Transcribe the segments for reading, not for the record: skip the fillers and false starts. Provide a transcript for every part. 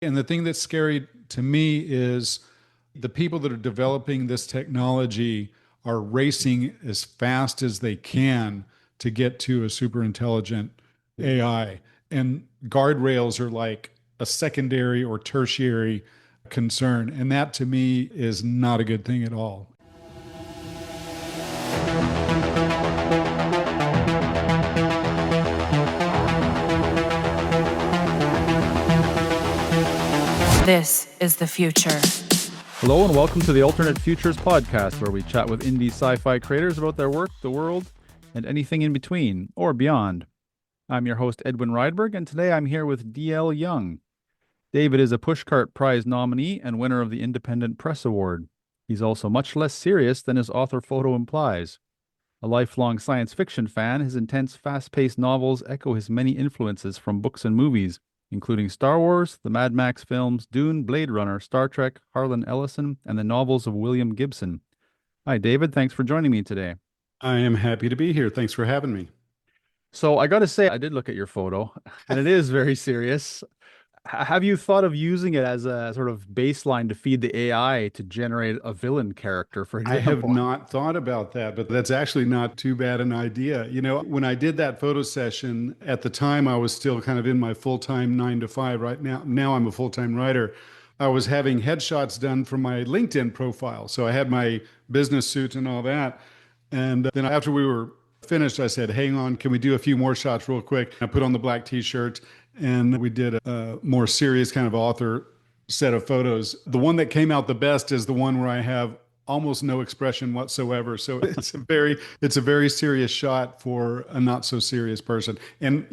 And the thing that's scary to me is the people that are developing this technology are racing as fast as they can to get to a super intelligent AI. And guardrails are like a secondary or tertiary concern. And that to me is not a good thing at all. This is the future. Hello and welcome to the Alternate Futures podcast, where we chat with indie sci-fi creators about their work, the world, and anything in between or beyond. I'm your host, Edwin Rydberg, and today I'm here with D.L. Young. David is a Pushcart Prize nominee and winner of the Independent Press Award. He's also much less serious than his author photo implies. A lifelong science fiction fan, his intense, fast-paced novels echo his many influences from books and movies, including Star Wars, the Mad Max films, Dune, Blade Runner, Star Trek, Harlan Ellison, and the novels of William Gibson. Hi, David. Thanks for joining me today. I am happy to be here. Thanks for having me. So I got to say, I did look at your photo, and it is very serious. Have you thought of using it as a sort of baseline to feed the AI to generate a villain character, for I have example? not thought about that, but that's actually not too bad an idea. You know, when I did that photo session, at the time I was still kind of in my full-time 9 to 5. Right now I'm a full-time writer. I was having headshots done for my LinkedIn profile. So I had my business suit and all that. And then after we were finished, I said, hang on, can we do a few more shots real quick? I put on the black t-shirt and we did a more serious kind of author set of photos. The one that came out the best is the one where I have almost no expression whatsoever. So it's a very serious shot for a not so serious person. And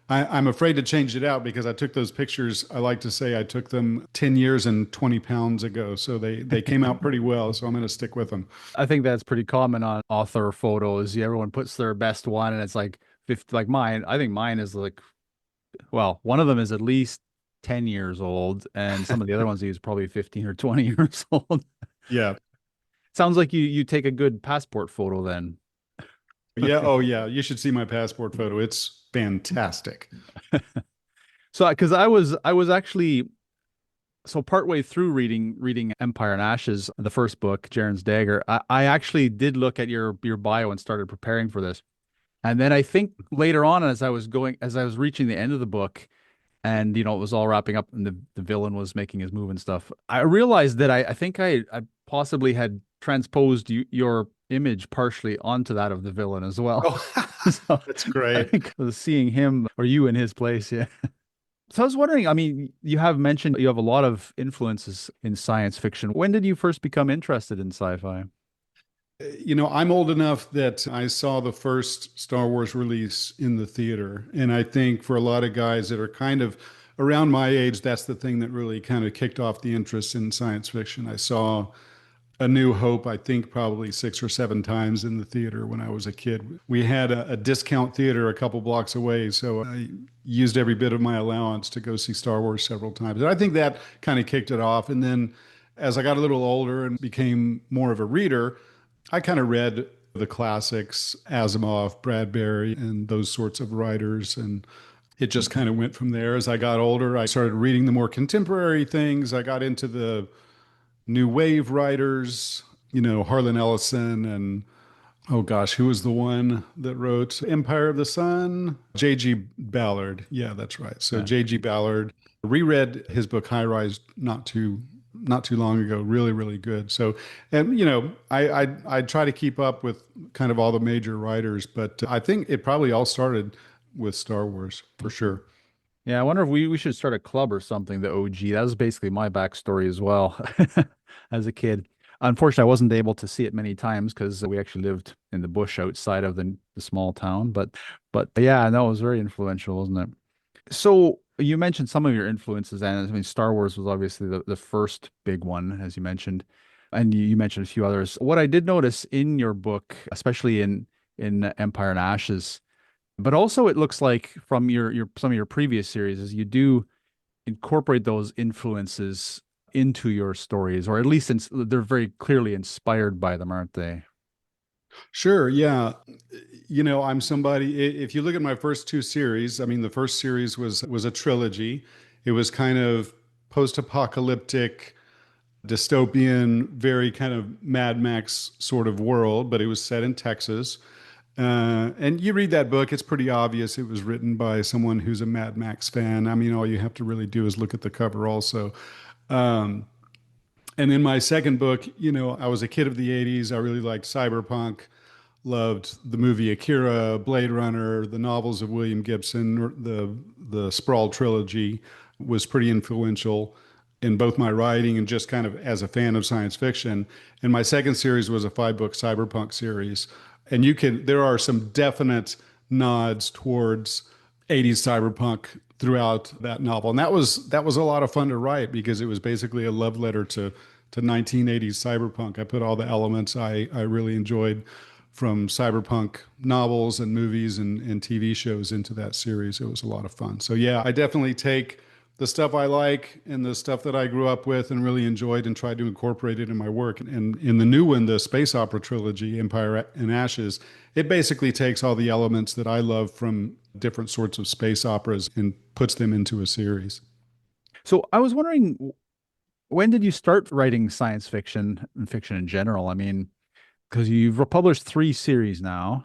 I'm afraid to change it out because I took those pictures. I like to say I took them 10 years and 20 pounds ago. So they came out pretty well. So I'm going to stick with them. I think that's pretty common on author photos. Everyone puts their best one, and it's like 50, like mine. I think mine is like, well, one of them is at least 10 years old, and some of the other ones he's probably 15 or 20 years old. Yeah. Sounds like you take a good passport photo then. Yeah. Oh, yeah. You should see my passport photo. It's fantastic. So, because I was actually partway through reading Empire and Ashes, the first book, Jeryn's Dagger. I actually did look at your bio and started preparing for this, and then I think later on, as I was reaching the end of the book, and it was all wrapping up, and the villain was making his move and stuff, I realized that I think I possibly had transposed your image partially onto that of the villain as well. Oh, So that's I great. think I was seeing him or you in his place. Yeah. So I was wondering, I mean, you have mentioned you have a lot of influences in science fiction. When did you first become interested in sci-fi? I'm old enough that I saw the first Star Wars release in the theater. And I think for a lot of guys that are kind of around my age, that's the thing that really kind of kicked off the interest in science fiction. I saw A New Hope, I think probably 6 or 7 times in the theater when I was a kid. We had a discount theater a couple blocks away, so I used every bit of my allowance to go see Star Wars several times. And I think that kind of kicked it off. And then as I got a little older and became more of a reader, I kind of read the classics, Asimov, Bradbury, and those sorts of writers. And it just kind of went from there. As I got older, I started reading the more contemporary things. I got into the new wave writers, Harlan Ellison and, oh gosh, who was the one that wrote Empire of the Sun? J.G. Ballard. Yeah, that's right. So Yeah. J.G. Ballard, reread his book High Rise not too long ago. Really, really good. So, and I try to keep up with kind of all the major writers, but I think it probably all started with Star Wars for sure. Yeah, I wonder if we should start a club or something, the OG. That was basically my backstory as well as a kid. Unfortunately, I wasn't able to see it many times because we actually lived in the bush outside of the small town. But yeah, no, it was very influential, wasn't it? So you mentioned some of your influences, and I mean, Star Wars was obviously the first big one, as you mentioned, and you mentioned a few others. What I did notice in your book, especially in Empire and Ashes, but also it looks like from your some of your previous series, is you do incorporate those influences into your stories, or at least they're very clearly inspired by them, aren't they? Sure. Yeah. I'm somebody, if you look at my first two series, I mean, the first series was a trilogy. It was kind of post-apocalyptic, dystopian, very kind of Mad Max sort of world, but it was set in Texas. And you read that book, it's pretty obvious it was written by someone who's a Mad Max fan. I mean, all you have to really do is look at the cover also. Um, and in my second book, I was a kid of the 80s. I really liked Cyberpunk, loved the movie Akira, Blade Runner, the novels of William Gibson, the Sprawl trilogy was pretty influential in both my writing and just kind of as a fan of science fiction. And my second series was a 5-book Cyberpunk series. And there are some definite nods towards 80s cyberpunk throughout that novel. And that was a lot of fun to write because it was basically a love letter to 1980s cyberpunk. I put all the elements I really enjoyed from cyberpunk novels and movies and TV shows into that series. It was a lot of fun. So yeah, I definitely take the stuff I like and the stuff that I grew up with and really enjoyed and tried to incorporate it in my work. And in the new one, the space opera trilogy, Empire and Ashes, it basically takes all the elements that I love from different sorts of space operas and puts them into a series. So I was wondering, when did you start writing science fiction and fiction in general? I mean, because you've published 3 series now,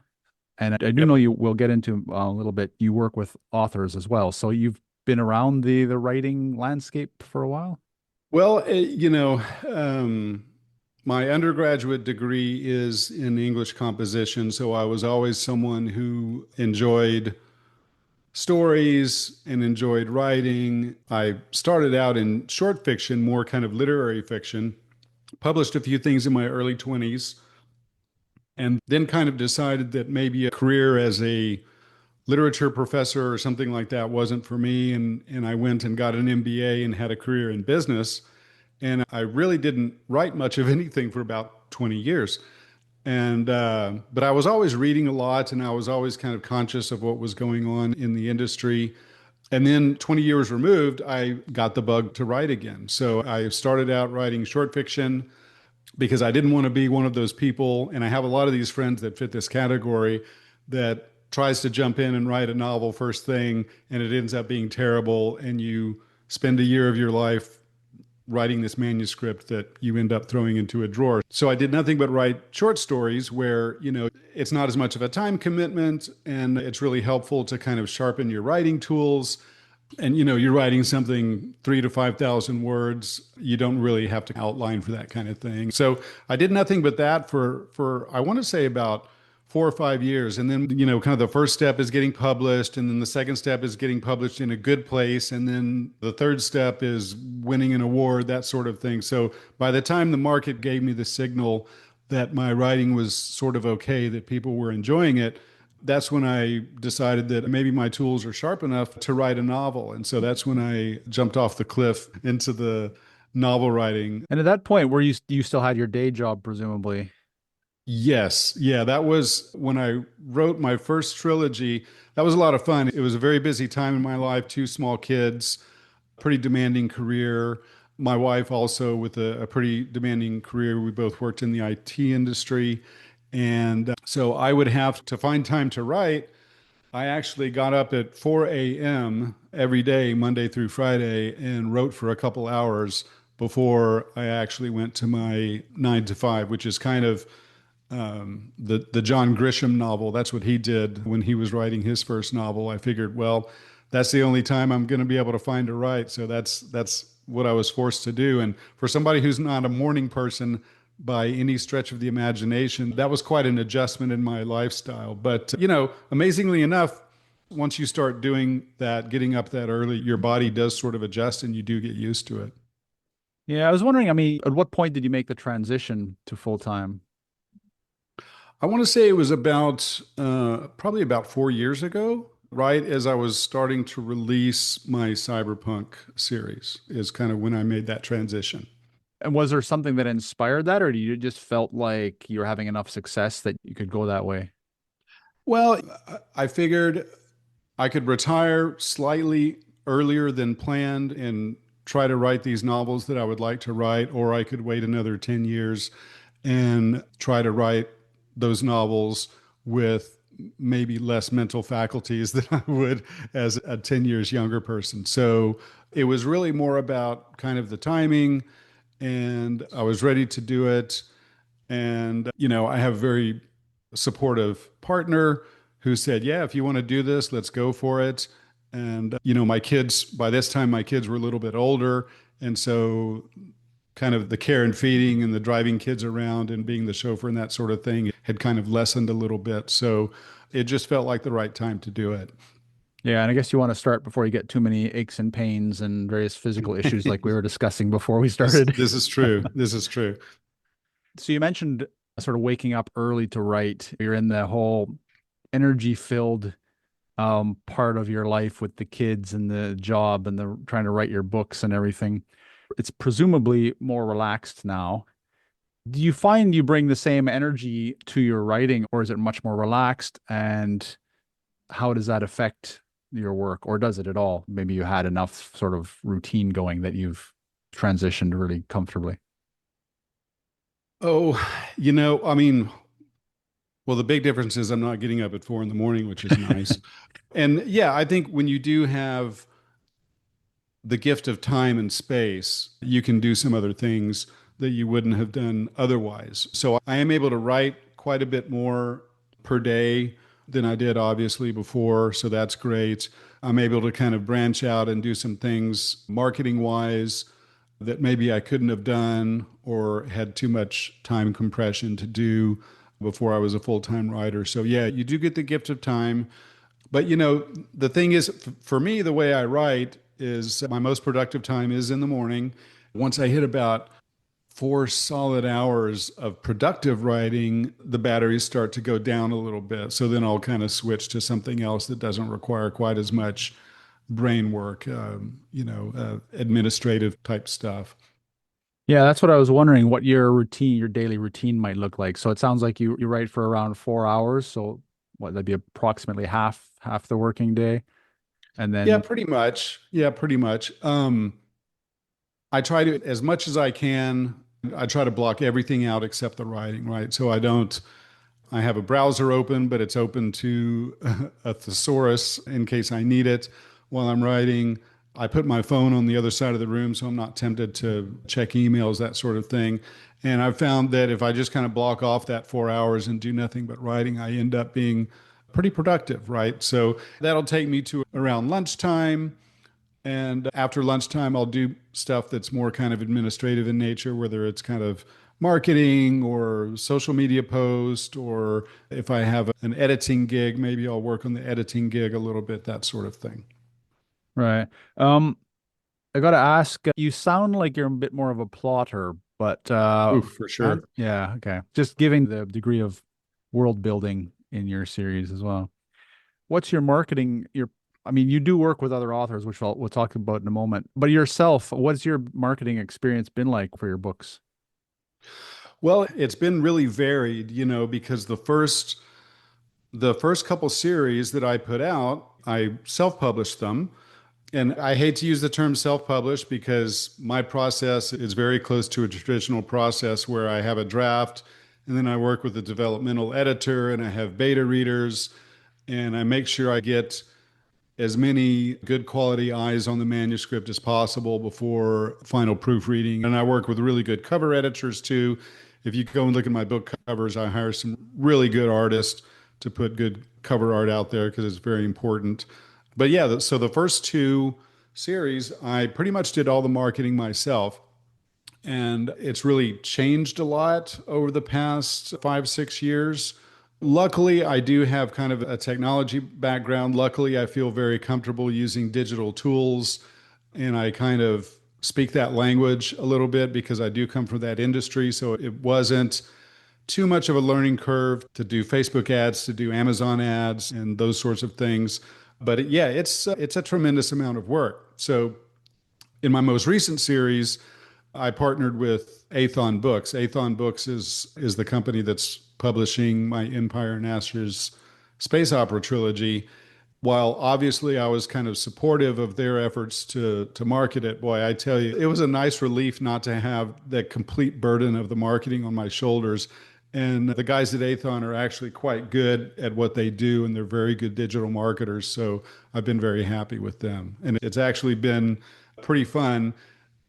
and I do Yep. know you will get into a little bit. You work with authors as well, so you've been around the writing landscape for a while. Well, my undergraduate degree is in English composition, so I was always someone who enjoyed stories and enjoyed writing. I started out in short fiction, more kind of literary fiction, published a few things in my early 20s, and then kind of decided that maybe a career as a literature professor or something like that wasn't for me. And I went and got an MBA and had a career in business. And I really didn't write much of anything for about 20 years. And but I was always reading a lot, and I was always kind of conscious of what was going on in the industry. And then 20 years removed, I got the bug to write again. So I started out writing short fiction because I didn't want to be one of those people. And I have a lot of these friends that fit this category that tries to jump in and write a novel first thing, and it ends up being terrible. And you spend a year of your life writing this manuscript that you end up throwing into a drawer. So I did nothing but write short stories where, it's not as much of a time commitment and it's really helpful to kind of sharpen your writing tools. And you're writing something 3 to 5,000 words. You don't really have to outline for that kind of thing. So I did nothing but that for I want to say about 4 or 5 years. And then, kind of the first step is getting published. And then the second step is getting published in a good place. And then the third step is winning an award, that sort of thing. So by the time the market gave me the signal that my writing was sort of okay, that people were enjoying it, that's when I decided that maybe my tools are sharp enough to write a novel. And so that's when I jumped off the cliff into the novel writing. And at that point, where you still had your day job, presumably. Yes. Yeah. That was when I wrote my first trilogy. That was a lot of fun. It was a very busy time in my life, 2 small kids, pretty demanding career. My wife also with a pretty demanding career. We both worked in the IT industry. And so I would have to find time to write. I actually got up at 4 a.m. every day, Monday through Friday, and wrote for a couple hours before I actually went to my 9 to 5, which is kind of the John Grisham novel. That's what he did when he was writing his first novel. I figured, well, that's the only time I'm going to be able to find to write. So that's what I was forced to do. And for somebody who's not a morning person by any stretch of the imagination, that was quite an adjustment in my lifestyle. But, amazingly enough, once you start doing that, getting up that early, your body does sort of adjust and you do get used to it. Yeah, I was wondering, I mean, at what point did you make the transition to full time? I want to say it was about probably about 4 years ago, right as I was starting to release my Cyberpunk series, is kind of when I made that transition. And was there something that inspired that, or you just felt like you were having enough success that you could go that way? Well, I figured I could retire slightly earlier than planned and try to write these novels that I would like to write, or I could wait another 10 years and try to write those novels with maybe less mental faculties than I would as a 10 years younger person. So It was really more about kind of the timing, and I was ready to do it. And, I have a very supportive partner who said, yeah, if you want to do this, let's go for it. And, my kids, by this time, my kids were a little bit older. And so, kind of the care and feeding and the driving kids around and being the chauffeur and that sort of thing had kind of lessened a little bit. So, it just felt like the right time to do it. Yeah, and I guess you want to start before you get too many aches and pains and various physical issues like we were discussing before we This, started. this is true. This is true. So you mentioned sort of waking up early to write. You're in the whole energy filled part of your life with the kids and the job and the trying to write your books and everything. It's presumably more relaxed now. Do you find you bring the same energy to your writing, or is it much more relaxed? And how does that affect your work, or does it at all? Maybe you had enough sort of routine going that you've transitioned really comfortably. Oh, I mean, well, the big difference is I'm not getting up at 4 in the morning, which is nice. And yeah, I think when you do have the gift of time and space, you can do some other things that you wouldn't have done otherwise. So I am able to write quite a bit more per day than I did obviously before. So that's great. I'm able to kind of branch out and do some things marketing wise that maybe I couldn't have done or had too much time compression to do before I was a full-time writer. So yeah, you do get the gift of time. But the thing is, for me, the way I write is my most productive time is in the morning. Once I hit about 4 solid hours of productive writing, the batteries start to go down a little bit. So then I'll kind of switch to something else that doesn't require quite as much brain work, administrative type stuff. Yeah, that's what I was wondering what your routine, your daily routine might look like. So it sounds like you write for around 4 hours. So what, that'd be approximately half the working day. And Yeah, then pretty much. Yeah, pretty much. I try to, as much as I can, I try to block everything out except the writing, right? So I have a browser open, but it's open to a thesaurus in case I need it while I'm writing. I put my phone on the other side of the room so I'm not tempted to check emails, that sort of thing. And I've found that if I just kind of block off that 4 hours and do nothing but writing, I end up being pretty productive, right? So that'll take me to around lunchtime. And after lunchtime, I'll do stuff that's more kind of administrative in nature, whether it's kind of marketing or social media post, or if I have an editing gig, maybe I'll work on the editing gig a little bit, that sort of thing. right. Um, I gotta ask, you sound like you're a bit more of a plotter, but Oof, for sure. yeah, okay. Just giving the degree of world building in your series as well. What's your marketing? I mean, you do work with other authors, which we'll talk about in a moment. But yourself, what's your marketing experience been like for your books? Well, it's been really varied, because the first couple series that I put out, I self-published them. And I hate to use the term self-published because my process is very close to a traditional process where I have a draft and then I work with a developmental editor and I have beta readers and I make sure I get as many good quality eyes on the manuscript as possible before final proofreading. And I work with really good cover editors too. If you go and look at my book covers, I hire some really good artists to put good cover art out there because it's very important. But yeah, so the first two series, I pretty much did all the marketing myself. And it's really changed a lot over the past 5, 6 years. Luckily, I do have kind of a technology background. Luckily, I feel very comfortable using digital tools and I kind of speak that language a little bit because I do come from that industry. So it wasn't too much of a learning curve to do Facebook ads, to do Amazon ads, and those sorts of things. But yeah, it's a tremendous amount of work. So in my most recent series, I partnered with Athon Books. Athon Books is the company that's publishing my Empire and Asher's space opera trilogy. While obviously I was kind of supportive of their efforts to market it, boy, I tell you, it was a nice relief not to have that complete burden of the marketing on my shoulders. And the guys at Athon are actually quite good at what they do, and they're very good digital marketers. So I've been very happy with them. And it's actually been pretty fun.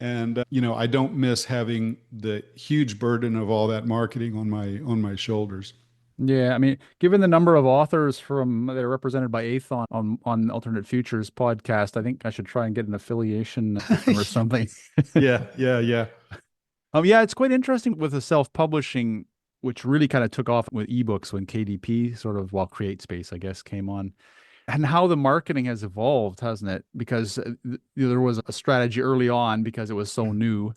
And I don't miss having the huge burden of all that marketing on my shoulders. Yeah, I mean, given the number of authors from that are represented by Athon on Alternate Futures podcast, I think I should try and get an affiliation with them or something. Yeah, yeah, yeah. Yeah, it's quite interesting with the self-publishing, which really kind of took off with ebooks when KDP sort of, well, CreateSpace, I guess, came on, and how the marketing has evolved, hasn't it? Because there was a strategy early on because it was so new,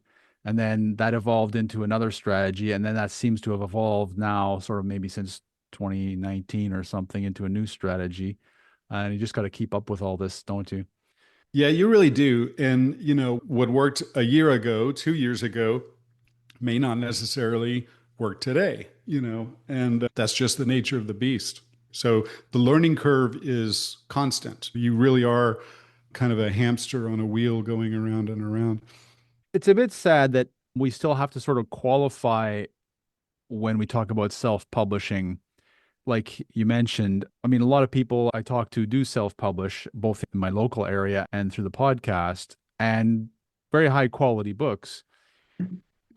and then that evolved into another strategy, and then that seems to have evolved now, sort of maybe since 2019 or something, into a new strategy. And you just got to keep up with all this, don't you? Yeah, you really do. And what worked a year ago, 2 years ago, may not necessarily work today, and that's just the nature of the beast. So the learning curve is constant. You really are kind of a hamster on a wheel going around and around. It's a bit sad that we still have to sort of qualify when we talk about self-publishing. Like you mentioned, I mean, a lot of people I talk to do self-publish, both in my local area and through the podcast, and very high quality books.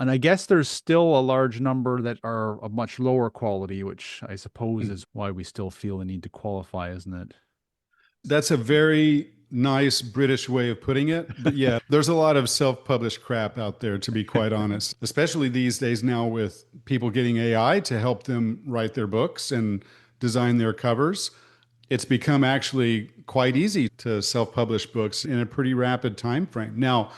And I guess there's still a large number that are of much lower quality, which I suppose is why we still feel the need to qualify, isn't it? That's a very nice British way of putting it. But yeah, there's a lot of self published crap out there, to be quite honest, especially these days now with people getting AI to help them write their books and design their covers. It's become actually quite easy to self publish books in a pretty rapid time frame. Now,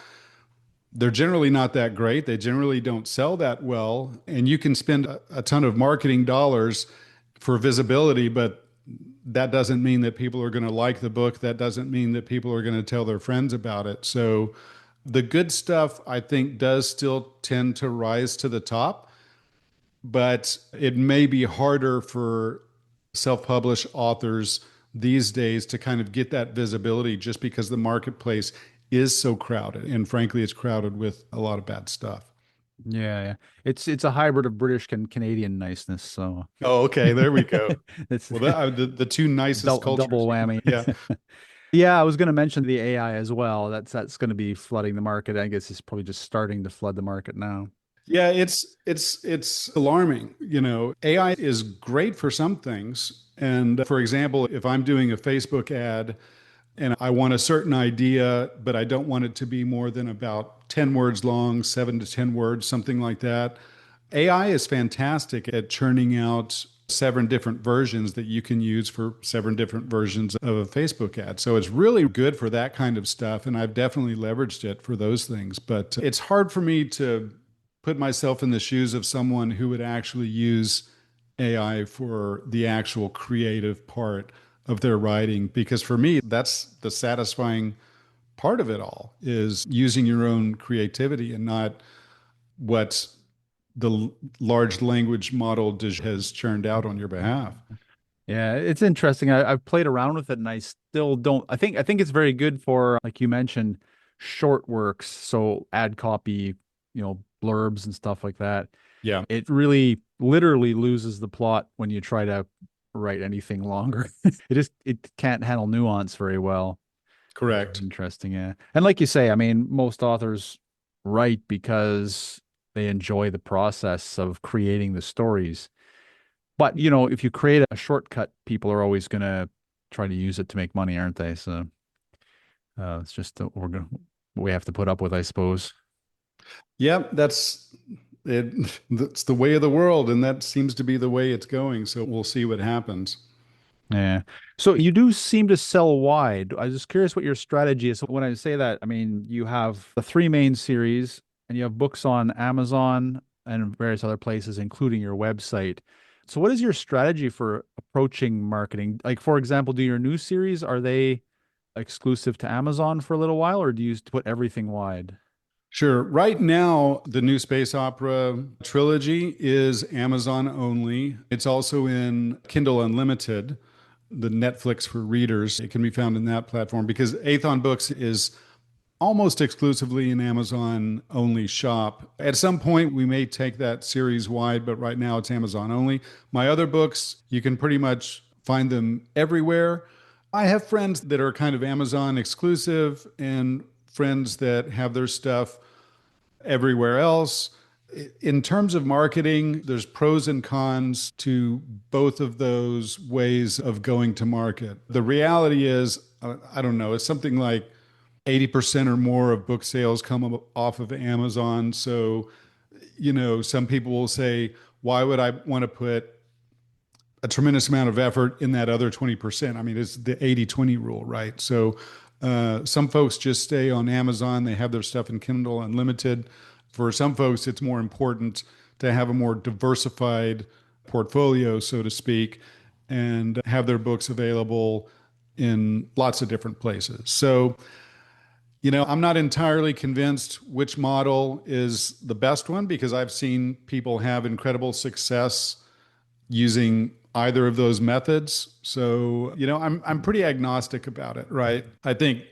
they're generally not that great. They generally don't sell that well. And you can spend a ton of marketing dollars for visibility, but that doesn't mean that people are going to like the book. That doesn't mean that people are going to tell their friends about it. So the good stuff, I think, does still tend to rise to the top, but it may be harder for self-published authors these days to kind of get that visibility just because the marketplace is so crowded. And frankly, it's crowded with a lot of bad stuff. Yeah, yeah. It's a hybrid of British and Canadian niceness, so Oh, okay. There we go. it's Well, the two nicest cultures double you can, whammy. yeah. Yeah, I was going to mention the AI as well. That's going to be flooding the market. I guess it's probably just starting to flood the market now. Yeah, it's alarming. AI is great for some things. And for example, if I'm doing a Facebook ad and I want a certain idea, but I don't want it to be more than about 10 words long, 7 to 10 words, something like that. AI is fantastic at churning out 7 different versions that you can use for 7 different versions of a Facebook ad. So it's really good for that kind of stuff. And I've definitely leveraged it for those things. But it's hard for me to put myself in the shoes of someone who would actually use AI for the actual creative part of their writing. Because for me, that's the satisfying part of it all is using your own creativity and not what the large language model has churned out on your behalf. Yeah, it's interesting. I've played around with it and I still don't I think it's very good for, like you mentioned, short works, so ad copy, blurbs and stuff like that. Yeah, It really literally loses the plot when you try to write anything longer. It can't handle nuance very well. correct. Interesting, yeah. And like you say, I mean, most authors write because they enjoy the process of creating the stories. But, if you create a shortcut, people are always going to try to use it to make money, aren't they? So it's just we have to put up with, I suppose. Yep, that's it. That's the way of the world, and that seems to be the way it's going. So we'll see what happens. Yeah. So you do seem to sell wide. I was just curious what your strategy is. So when I say that, I mean, you have the three main series and you have books on Amazon and various other places, including your website. So what is your strategy for approaching marketing? Like, for example, do your new series, are they exclusive to Amazon for a little while, or do you put everything wide? Sure. Right now, the new space opera trilogy is Amazon only. It's also in Kindle Unlimited, the Netflix for readers. It can be found in that platform because Athon Books is almost exclusively an Amazon only shop. At some point, we may take that series wide, but right now it's Amazon only. My other books, you can pretty much find them everywhere. I have friends that are kind of Amazon exclusive, and friends that have their stuff everywhere else. In terms of marketing, there's pros and cons to both of those ways of going to market. The reality is, I don't know, it's something like 80% or more of book sales come off of Amazon. So, some people will say, why would I want to put a tremendous amount of effort in that other 20%? I mean, it's the 80-20 rule, right? So some folks just stay on Amazon. They have their stuff in Kindle Unlimited. For some folks, it's more important to have a more diversified portfolio, so to speak, and have their books available in lots of different places. So, I'm not entirely convinced which model is the best one because I've seen people have incredible success using either of those methods. So, I'm pretty agnostic about it, right? I think,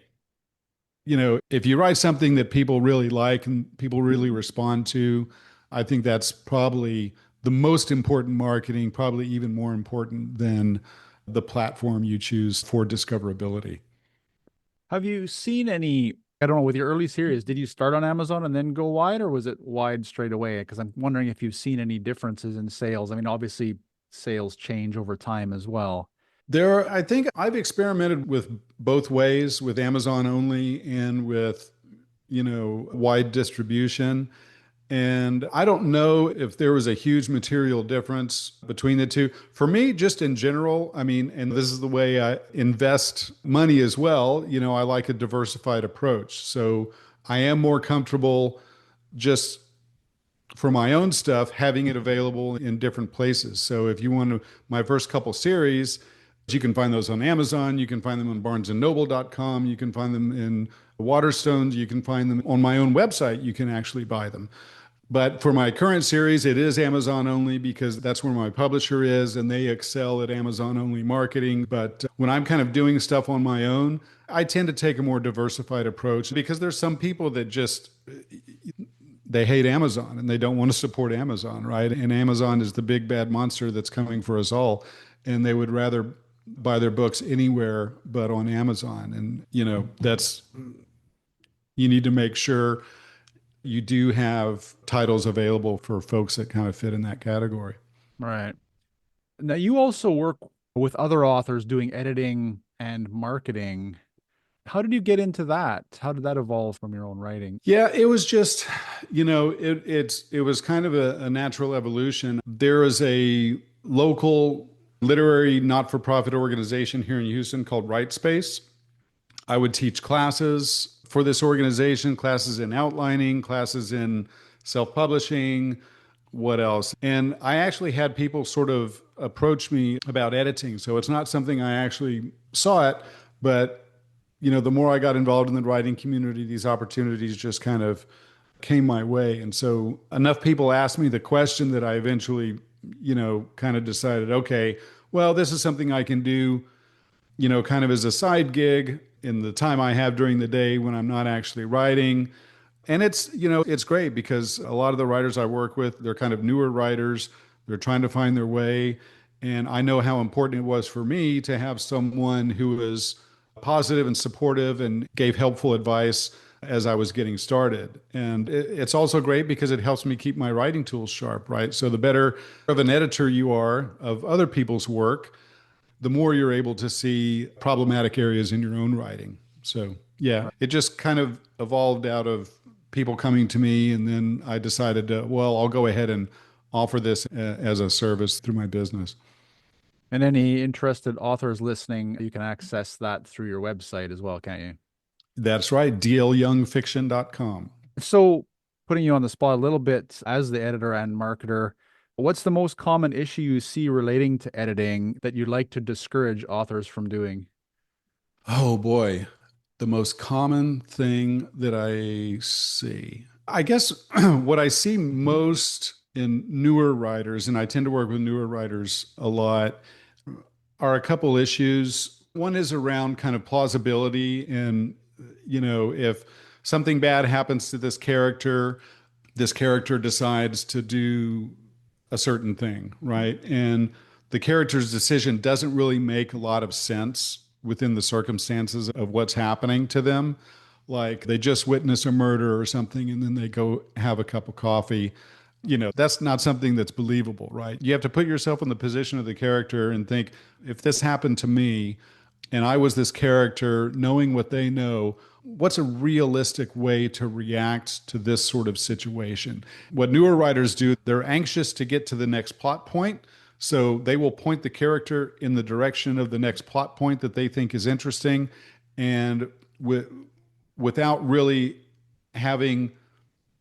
if you write something that people really like and people really respond to, I think that's probably the most important marketing, probably even more important than the platform you choose for discoverability. Have you seen any, I don't know, with your early series, did you start on Amazon and then go wide, or was it wide straight away? Because I'm wondering if you've seen any differences in sales. I mean, obviously, sales change over time as well. I think I've experimented with both ways, with Amazon only and with, wide distribution. And I don't know if there was a huge material difference between the two. For me, just in general, I mean, and this is the way I invest money as well, I like a diversified approach. So I am more comfortable just for my own stuff, having it available in different places. So if you want to, my first couple series, you can find those on Amazon. You can find them on barnesandnoble.com. You can find them in Waterstones. You can find them on my own website. You can actually buy them. But for my current series, it is Amazon only because that's where my publisher is and they excel at Amazon only marketing. But when I'm kind of doing stuff on my own, I tend to take a more diversified approach because there's some people that just they hate Amazon and they don't want to support Amazon, right? And Amazon is the big bad monster that's coming for us all. And they would rather buy their books anywhere but on Amazon. And, you need to make sure you do have titles available for folks that kind of fit in that category. Right. Now, you also work with other authors doing editing and marketing. How did you get into that? How did that evolve from your own writing? Yeah, it was just, it was kind of a natural evolution. There is a local literary not-for-profit organization here in Houston called Write Space. I would teach classes for this organization, classes in outlining, classes in self-publishing, what else? And I actually had people sort of approach me about editing. So it's not something I actually saw it, but the more I got involved in the writing community, these opportunities just kind of came my way. And so enough people asked me the question that I eventually, kind of decided, okay, well, this is something I can do, kind of as a side gig in the time I have during the day when I'm not actually writing. And it's great because a lot of the writers I work with, they're kind of newer writers. They're trying to find their way. And I know how important it was for me to have someone who was positive and supportive and gave helpful advice as I was getting started. And it's also great because it helps me keep my writing tools sharp, right? So the better of an editor you are of other people's work, the more you're able to see problematic areas in your own writing. So yeah, it just kind of evolved out of people coming to me. And then I decided I'll go ahead and offer this as a service through my business. And any interested authors listening, you can access that through your website as well, can't you? That's right, dlyoungfiction.com. So, putting you on the spot a little bit as the editor and marketer, what's the most common issue you see relating to editing that you'd like to discourage authors from doing? Oh boy, the most common thing that I see. I guess what I see most in newer writers, and I tend to work with newer writers a lot, are a couple issues. One is around kind of plausibility and, if something bad happens to this character decides to do a certain thing, right? And the character's decision doesn't really make a lot of sense within the circumstances of what's happening to them. like they just witness a murder or something and then they go have a cup of coffee. That's not something that's believable, right? You have to put yourself in the position of the character and think, if this happened to me and I was this character, knowing what they know, what's a realistic way to react to this sort of situation? What newer writers do, they're anxious to get to the next plot point. So they will point the character in the direction of the next plot point that they think is interesting. And without really having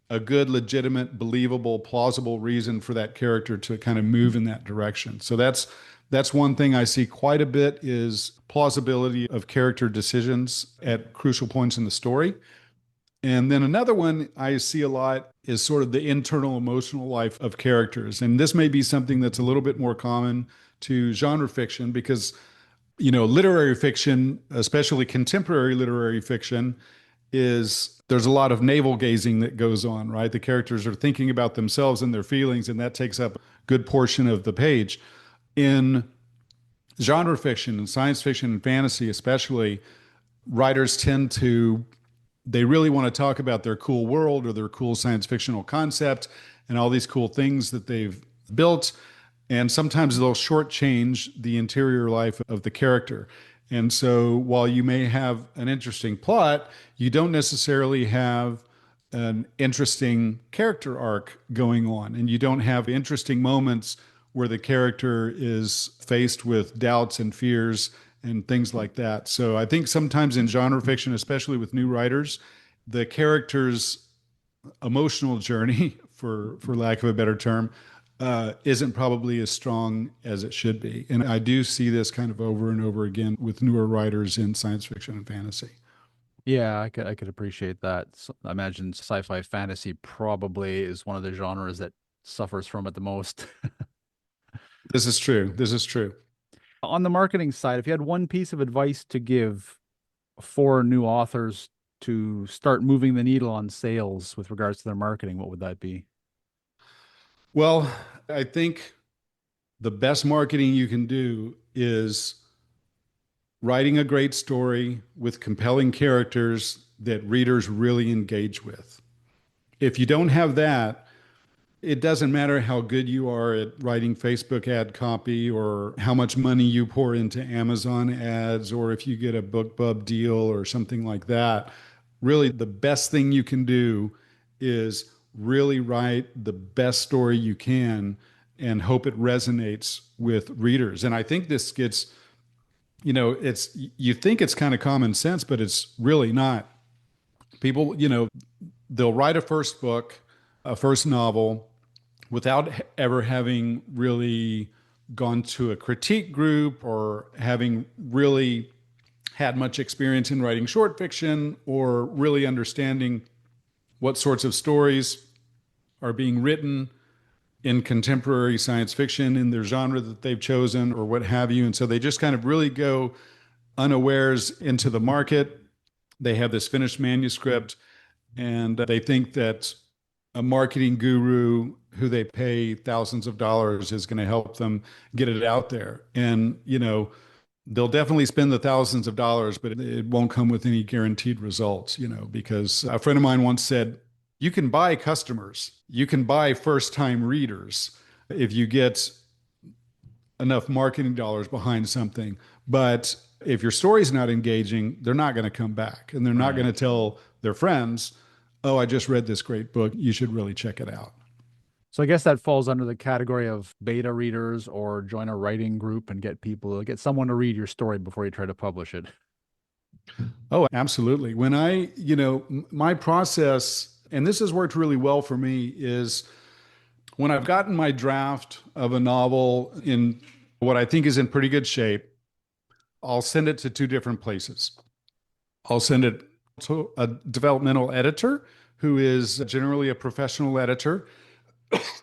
a good, legitimate, believable, plausible reason for that character to kind of move in that direction. So that's one thing I see quite a bit is plausibility of character decisions at crucial points in the story. And then another one I see a lot is sort of the internal emotional life of characters. And this may be something that's a little bit more common to genre fiction because, literary fiction, especially contemporary literary fiction, there's a lot of navel gazing that goes on, right? The characters are thinking about themselves and their feelings, and that takes up a good portion of the page. In genre fiction and science fiction and fantasy, especially, writers they really want to talk about their cool world or their cool science fictional concept and all these cool things that they've built. And sometimes they'll shortchange the interior life of the character. And so while you may have an interesting plot, you don't necessarily have an interesting character arc going on. And you don't have interesting moments where the character is faced with doubts and fears and things like that. So I think sometimes in genre fiction, especially with new writers, the character's emotional journey, for lack of a better term, isn't probably as strong as it should be. And I do see this kind of over and over again with newer writers in science fiction and fantasy. Yeah, I could appreciate that. I imagine sci-fi fantasy probably is one of the genres that suffers from it the most. This is true. This is true. On the marketing side, if you had one piece of advice to give for new authors to start moving the needle on sales with regards to their marketing, what would that be? Well, I think the best marketing you can do is writing a great story with compelling characters that readers really engage with. If you don't have that, it doesn't matter how good you are at writing Facebook ad copy or how much money you pour into Amazon ads or if you get a BookBub deal or something like that. Really, the best thing you can do is really write the best story you can and hope it resonates with readers. And I think this gets, you think it's kind of common sense, but it's really not. People, they'll write a first book, a first novel, without ever having really gone to a critique group or having really had much experience in writing short fiction or really understanding what sorts of stories are being written in contemporary science fiction in their genre that they've chosen or what have you. And so they just kind of really go unawares into the market. They have this finished manuscript and they think that a marketing guru who they pay thousands of dollars is going to help them get it out there. And, they'll definitely spend the thousands of dollars, but it won't come with any guaranteed results, because a friend of mine once said, you can buy customers, you can buy first time readers if you get enough marketing dollars behind something. But if your story's not engaging, they're not going to come back and they're not going to tell their friends, oh, I just read this great book. You should really check it out. So I guess that falls under the category of beta readers or join a writing group and get someone to read your story before you try to publish it. Oh, absolutely. When my process, and this has worked really well for me, is when I've gotten my draft of a novel in what I think is in pretty good shape, I'll send it to two different places. I'll send it to a developmental editor who is generally a professional editor,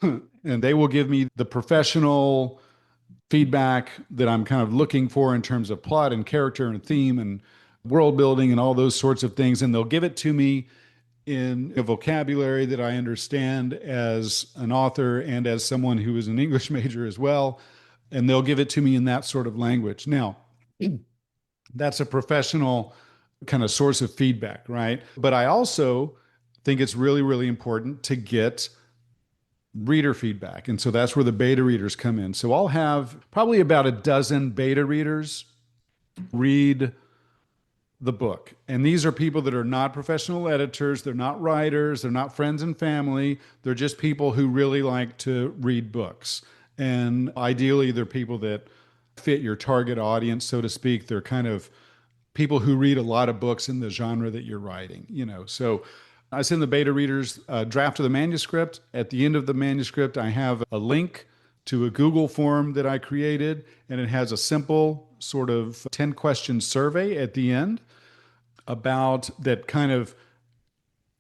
and they will give me the professional feedback that I'm kind of looking for in terms of plot and character and theme and world building and all those sorts of things. And they'll give it to me in a vocabulary that I understand as an author and as someone who is an English major as well. And they'll give it to me in that sort of language. Now, that's a professional kind of source of feedback, right? But I also think it's really, really important to get reader feedback. And so that's where the beta readers come in. So I'll have probably about a dozen beta readers read the book. And these are people that are not professional editors, they're not writers, they're not friends and family, they're just people who really like to read books. And ideally, they're people that fit your target audience, so to speak. They're kind of people who read a lot of books in the genre that you're writing, you know. So I send the beta readers a draft of the manuscript. At the end of the manuscript, I have a link to a Google form that I created, and it has a simple sort of 10 question survey at the end about that kind of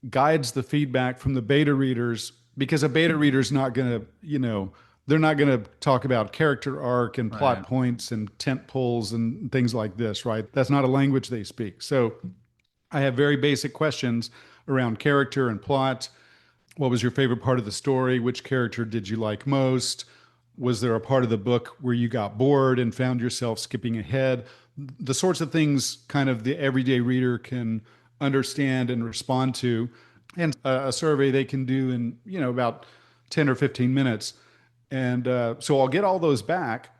guides the feedback from the beta readers, because a beta reader is not going to, you know, they're not going to talk about character arc and plot Right. points and tent poles and things like this, right? That's not a language they speak. So I have very basic questions around character and plot. What was your favorite part of the story? Which character did you like most? Was there a part of the book where you got bored and found yourself skipping ahead? The sorts of things kind of the everyday reader can understand and respond to. And a survey they can do in, you know, about 10 or 15 minutes. And so I'll get all those back.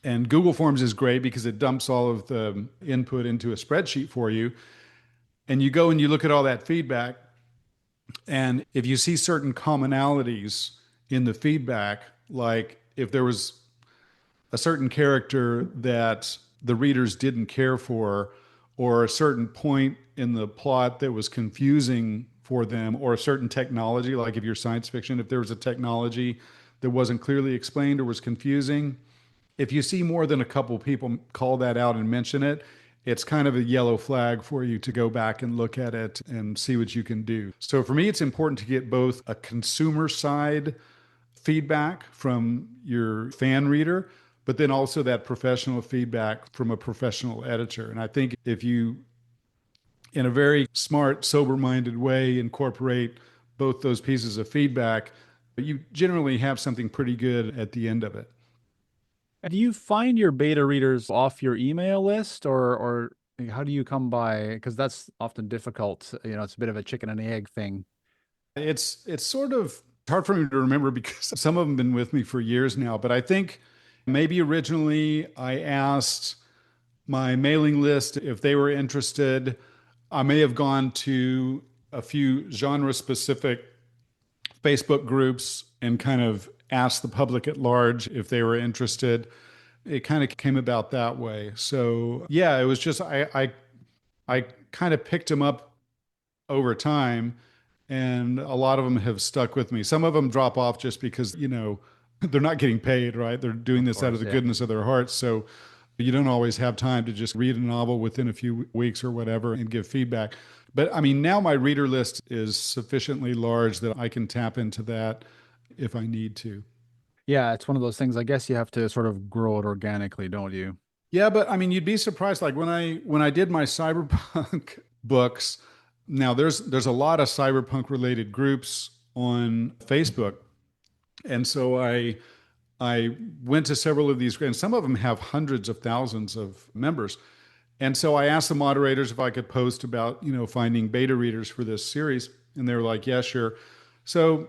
And Google Forms is great because it dumps all of the input into a spreadsheet for you. And you go and you look at all that feedback. And if you see certain commonalities in the feedback, like if there was a certain character that the readers didn't care for, or a certain point in the plot that was confusing for them, or a certain technology, like if you're science fiction, if there was a technology that wasn't clearly explained or was confusing, if you see more than a couple people call that out and mention it, it's kind of a yellow flag for you to go back and look at it and see what you can do. So for me, it's important to get both a consumer side feedback from your fan reader, but then also that professional feedback from a professional editor. And I think if you, in a very smart, sober minded way, incorporate both those pieces of feedback, you generally have something pretty good at the end of it. Do you find your beta readers off your email list, or how do you come by? Because that's often difficult. You know, it's a bit of a chicken and egg thing. It's sort of hard for me to remember because some of them have been with me for years now, but I think maybe originally I asked my mailing list if they were interested. I may have gone to a few genre specific Facebook groups and kind of asked the public at large if they were interested. It kind of came about that way. So yeah, it was just I kind of picked them up over time, and a lot of them have stuck with me. Some of them drop off just because, you know, they're not getting paid, right? They're doing Of this out of course, the yeah. goodness of their hearts. So you don't always have time to just read a novel within a few weeks or whatever and give feedback. But I mean, now my reader list is sufficiently large that I can tap into that if I need to. Yeah, it's one of those things. I guess you have to sort of grow it organically, don't you? Yeah, but I mean, you'd be surprised. Like when I did my cyberpunk books, now there's a lot of cyberpunk related groups on Facebook, and so I went to several of these, and some of them have hundreds of thousands of members. And so I asked the moderators if I could post about, you know, finding beta readers for this series, and they were like, "Yeah, sure." So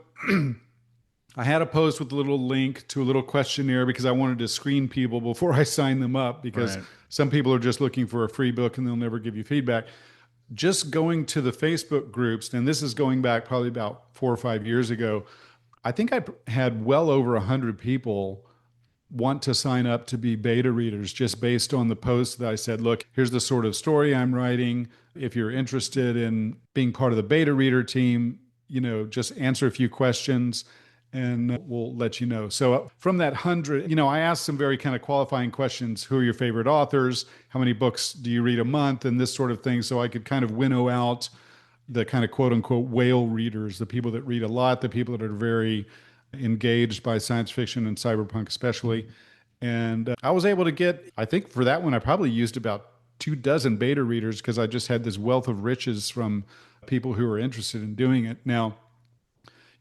I had a post with a little link to a little questionnaire because I wanted to screen people before I sign them up, because Right. some people are just looking for a free book and they'll never give you feedback. Just going to the Facebook groups, and this is going back probably about 4 or 5 years ago, I think I had well over 100 people want to sign up to be beta readers just based on the post that I said, look, here's the sort of story I'm writing. If you're interested in being part of the beta reader team, you know, just answer a few questions and we'll let you know. So from that 100, you know, I asked some very kind of qualifying questions. Who are your favorite authors? How many books do you read a month? And this sort of thing. So I could kind of winnow out the kind of quote unquote whale readers, the people that read a lot, the people that are very engaged by science fiction and cyberpunk, especially. And I was able to get, I think for that one, I probably used about 2 dozen beta readers because I just had this wealth of riches from people who are interested in doing it. Now,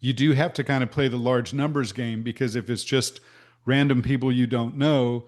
you do have to kind of play the large numbers game, because if it's just random people you don't know,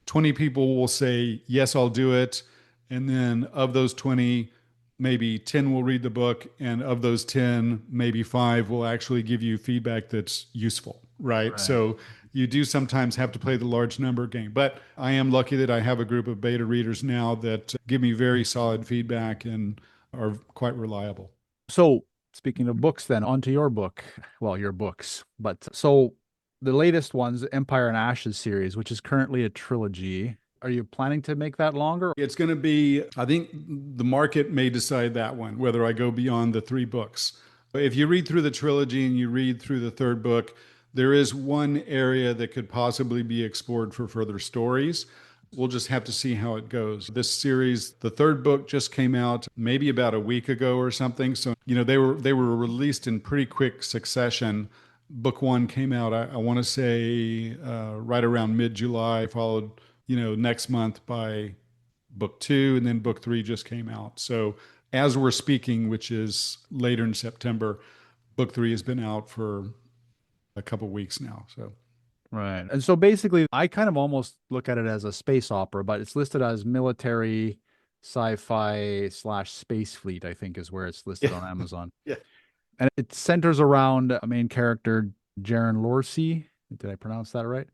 20 people will say, yes, I'll do it. And then of those 20, maybe 10 will read the book. And of those 10, maybe five will actually give you feedback that's useful, right? Right. So you do sometimes have to play the large number game. But I am lucky that I have a group of beta readers now that give me very solid feedback and are quite reliable. So, speaking of books, then onto your book. Well, your books. But so the latest one's Empire and Ashes series, which is currently a trilogy. Are you planning to make that longer? It's going to be, I think the market may decide that one, whether I go beyond the three books. If you read through the trilogy and you read through the third book, there is one area that could possibly be explored for further stories. We'll just have to see how it goes. This series, the third book just came out maybe about a week ago or something. So, they were released in pretty quick succession. Book one came out, I want to say, right around mid-July, followed, next month by book two, and then book three just came out. So as we're speaking, which is later in September, book three has been out for a couple weeks now. So Right. And so basically, I kind of almost look at it as a space opera, but it's listed as military, sci-fi slash space fleet, I think is where it's listed yeah, on Amazon. yeah, And it centers around a main character, Jeryn Lorsey. Did I pronounce that right?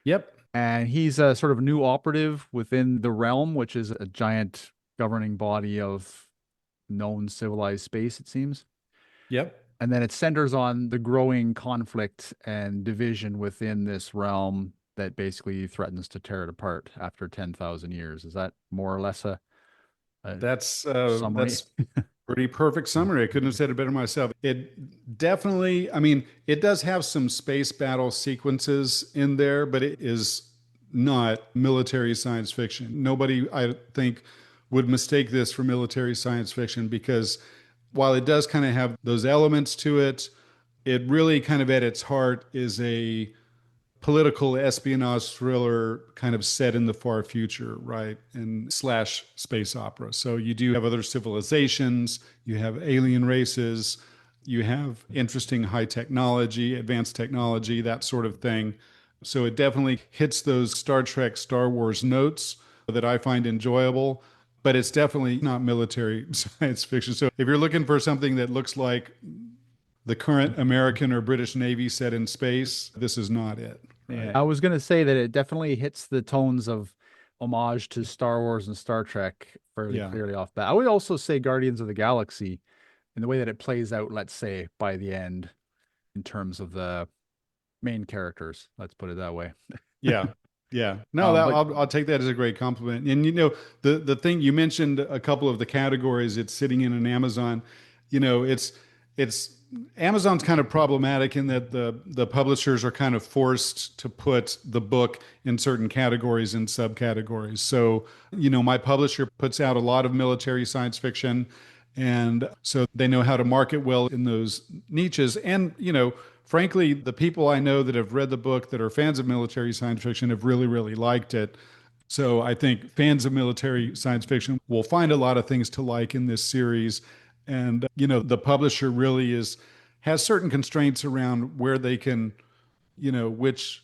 yep, And he's a sort of new operative within the realm, which is a giant governing body of known civilized space, it seems. yep. And then it centers on the growing conflict and division within this realm that basically threatens to tear it apart after 10,000 years. Is that more or less a summary? That's pretty perfect summary. I couldn't have said it better myself. It definitely, I mean, it does have some space battle sequences in there, but it is not military science fiction. Nobody, I think, would mistake this for military science fiction because while it does kind of have those elements to it, it really kind of at its heart is a political espionage thriller kind of set in the far future, right? And slash space opera. So you do have other civilizations, you have alien races, you have interesting high technology, advanced technology, that sort of thing. So it definitely hits those Star Trek, Star Wars notes that I find enjoyable, but it's definitely not military science fiction. So if you're looking for something that looks like the current American or British Navy set in space, this is not it. Yeah, Right. I was going to say that it definitely hits the tones of homage to Star Wars and Star Trek fairly Yeah. clearly off bat. I would also say Guardians of the Galaxy in the way that it plays out, let's say, by the end in terms of the main characters. Let's put it that way. Yeah. Yeah. No, But I'll take that as a great compliment. And the thing you mentioned a couple of the categories it's sitting in an Amazon, it's Amazon's kind of problematic in that the publishers are kind of forced to put the book in certain categories and subcategories. So, my publisher puts out a lot of military science fiction, and so they know how to market well in those niches. And, frankly, the people I know that have read the book that are fans of military science fiction have really, really liked it. So I think fans of military science fiction will find a lot of things to like in this series. And, the publisher really has certain constraints around where they can, which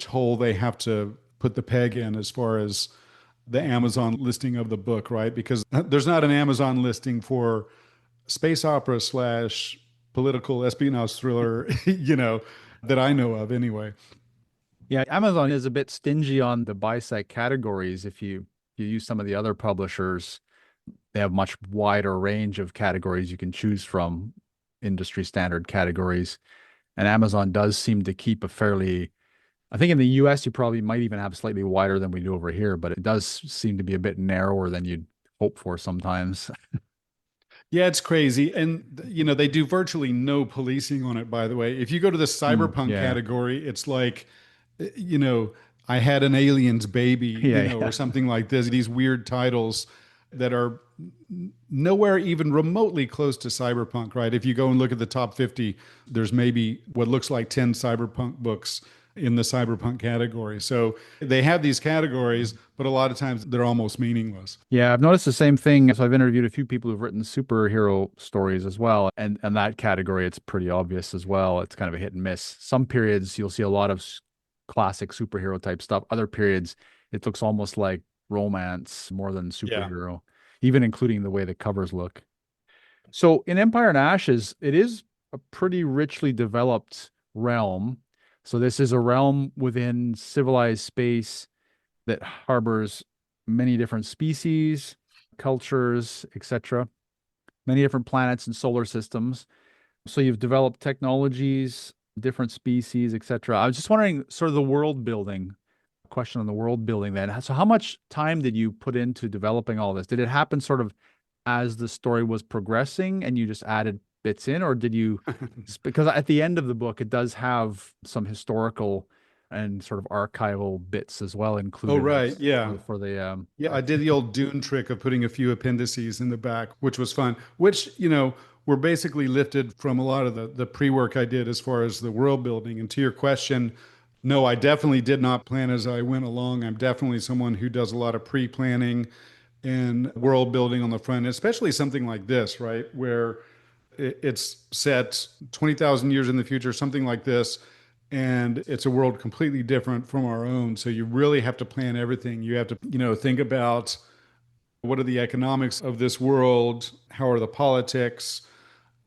hole they have to put the peg in as far as the Amazon listing of the book, right? Because there's not an Amazon listing for space opera slash political espionage thriller, that I know of anyway. yeah, Amazon is a bit stingy on the bisect categories. If you use some of the other publishers, they have much wider range of categories you can choose from, industry standard categories. And Amazon does seem to keep a fairly, I think in the US, you probably might even have slightly wider than we do over here, but it does seem to be a bit narrower than you'd hope for sometimes. Yeah, it's crazy. And, they do virtually no policing on it, by the way. If you go to the cyberpunk Yeah. category, it's like, you know, I had an alien's baby, Yeah. or something like this, these weird titles that are nowhere even remotely close to cyberpunk, right? If you go and look at the top 50, there's maybe what looks like 10 cyberpunk books in the cyberpunk category. So they have these categories, but a lot of times they're almost meaningless. Yeah, I've noticed the same thing. So I've interviewed a few people who've written superhero stories as well. And that category, it's pretty obvious as well. It's kind of a hit and miss. Some periods you'll see a lot of classic superhero type stuff. Other periods, it looks almost like romance more than Yeah. superhero, even including the way the covers look. So in Empire and Ashes, it is a pretty richly developed realm. So this is a realm within civilized space that harbors many different species, cultures, etc., many different planets and solar systems. So you've developed technologies, different species, etc. I was just wondering, sort of the world building question on the world building then. So how much time did you put into developing all this? Did it happen sort of as the story was progressing and you just added bits in, or did you, because at the end of the book, it does have some historical and sort of archival bits as well Oh, included right. as Yeah. for the Yeah, I did the old Dune trick of putting a few appendices in the back, which was fun, which, were basically lifted from a lot of the pre-work I did as far as the world building. And to your question, no, I definitely did not plan as I went along. I'm definitely someone who does a lot of pre-planning and world building on the front, especially something like this, right? Where it's set 20,000 years in the future, something like this. And it's a world completely different from our own. So you really have to plan everything. You have to, think about what are the economics of this world? How are the politics?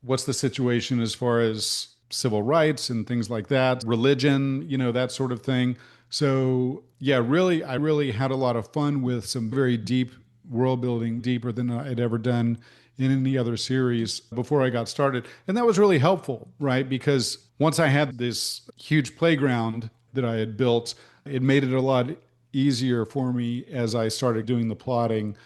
What's the situation as far as civil rights and things like that, religion, that sort of thing. So, yeah, really, I really had a lot of fun with some very deep world building, deeper than I'd ever done in any other series before I got started. And that was really helpful, right? Because once I had this huge playground that I had built, it made it a lot easier for me as I started doing the plotting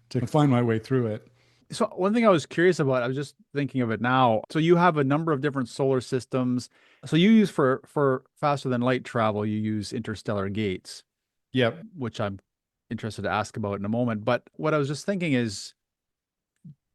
to find my way through it. So one thing I was curious about, I was just thinking of it now. So you have a number of different solar systems. So you use for faster than light travel, you use interstellar gates, Yep. which I'm interested to ask about in a moment. But what I was just thinking is,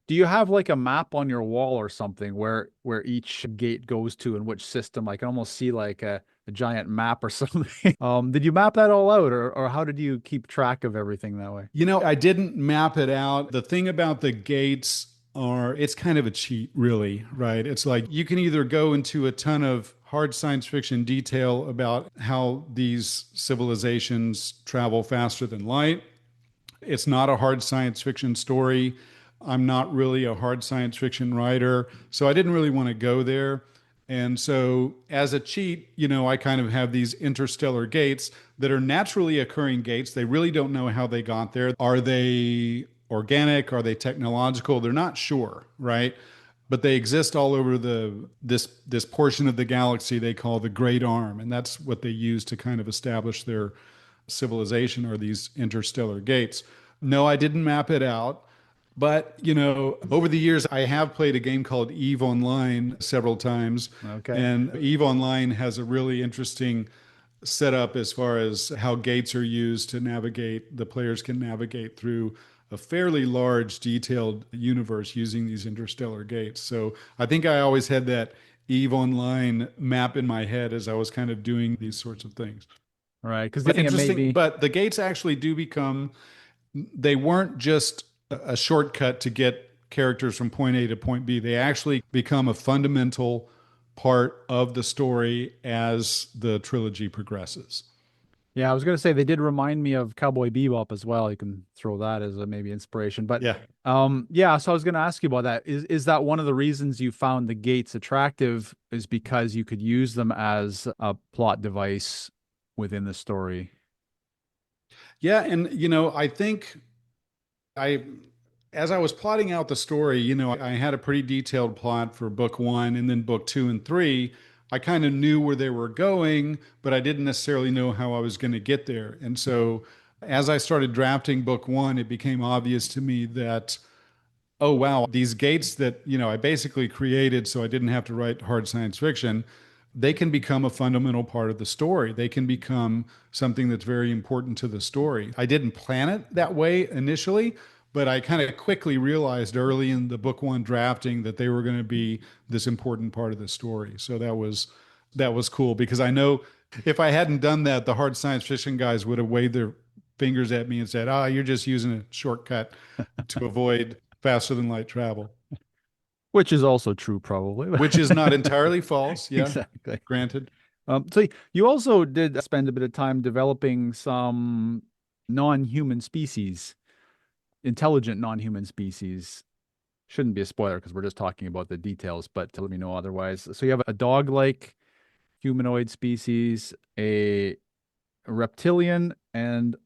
do you have like a map on your wall or something where each gate goes to and which system? I can almost see like a giant map or something. Did you map that all out, or how did you keep track of everything that way? I didn't map it out. The thing about the gates are it's kind of a cheat, really, right? It's like you can either go into a ton of hard science fiction detail about how these civilizations travel faster than light. It's not a hard science fiction story. I'm not really a hard science fiction writer, so I didn't really want to go there. And so, as a cheat, I kind of have these interstellar gates that are naturally occurring gates. They really don't know how they got there. Are they organic? Are they technological? They're not sure, right? But they exist all over this portion of the galaxy they call the Great Arm, and that's what they use to kind of establish their civilization, are these interstellar gates. No, I didn't map it out. But, over the years, I have played a game called EVE Online several times. Okay. And EVE Online has a really interesting setup as far as how gates are used to navigate. The players can navigate through a fairly large, detailed universe using these interstellar gates. So I think I always had that EVE Online map in my head as I was kind of doing these sorts of things. All right. Because the But thing it may interesting, be, but the gates actually do become, they weren't just a shortcut to get characters from point A to point B. They actually become a fundamental part of the story as the trilogy progresses. yeah, I was going to say they did remind me of Cowboy Bebop as well. You can throw that as a maybe inspiration. But Yeah. yeah, so I was going to ask you about that. Is that one of the reasons you found the gates attractive is because you could use them as a plot device within the story? Yeah. And, I think I, as I was plotting out the story, I had a pretty detailed plot for book one, and then book two and three. I kind of knew where they were going, but I didn't necessarily know how I was going to get there. And so as I started drafting book one, it became obvious to me that, oh, wow, these gates that, I basically created so I didn't have to write hard science fiction, they can become a fundamental part of the story. They can become something that's very important to the story. I didn't plan it that way initially, but I kind of quickly realized early in the book one drafting that they were going to be this important part of the story. So that was cool because I know if I hadn't done that, the hard science fiction guys would have waved their fingers at me and said, "Ah, you're just using a shortcut to avoid faster than light travel," Which is also true, probably. which is not entirely false. Yeah, Exactly. granted. So you also did spend a bit of time developing some. non-human species, intelligent non-human species. Shouldn't be a spoiler because we're just talking about the details, but to let me know otherwise. So you have a dog-like humanoid species, a reptilian, and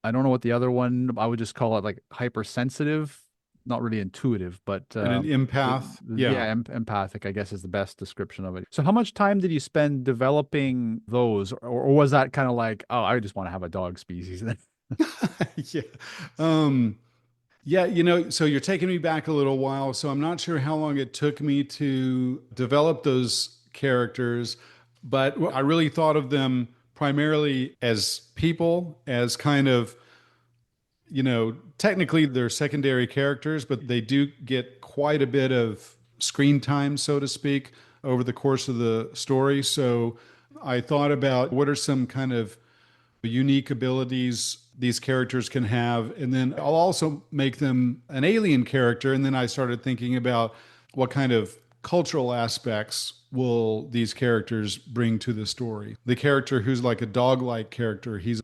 I don't know what the other one, I would just call it like hypersensitive, not really intuitive, but And an empath. Yeah. yeah, empathic, I guess is the best description of it. So how much time did you spend developing those, or was that kind of like, oh, I just want to have a dog species? Yeah. Um, yeah, so you're taking me back a little while. So I'm not sure how long it took me to develop those characters, but I really thought of them primarily as people, as kind of, technically they're secondary characters, but they do get quite a bit of screen time, so to speak, over the course of the story. So I thought about what are some kind of unique abilities these characters can have. And then I'll also make them an alien character. And then I started thinking about what kind of cultural aspects will these characters bring to the story. The character who's like a dog-like character, he's,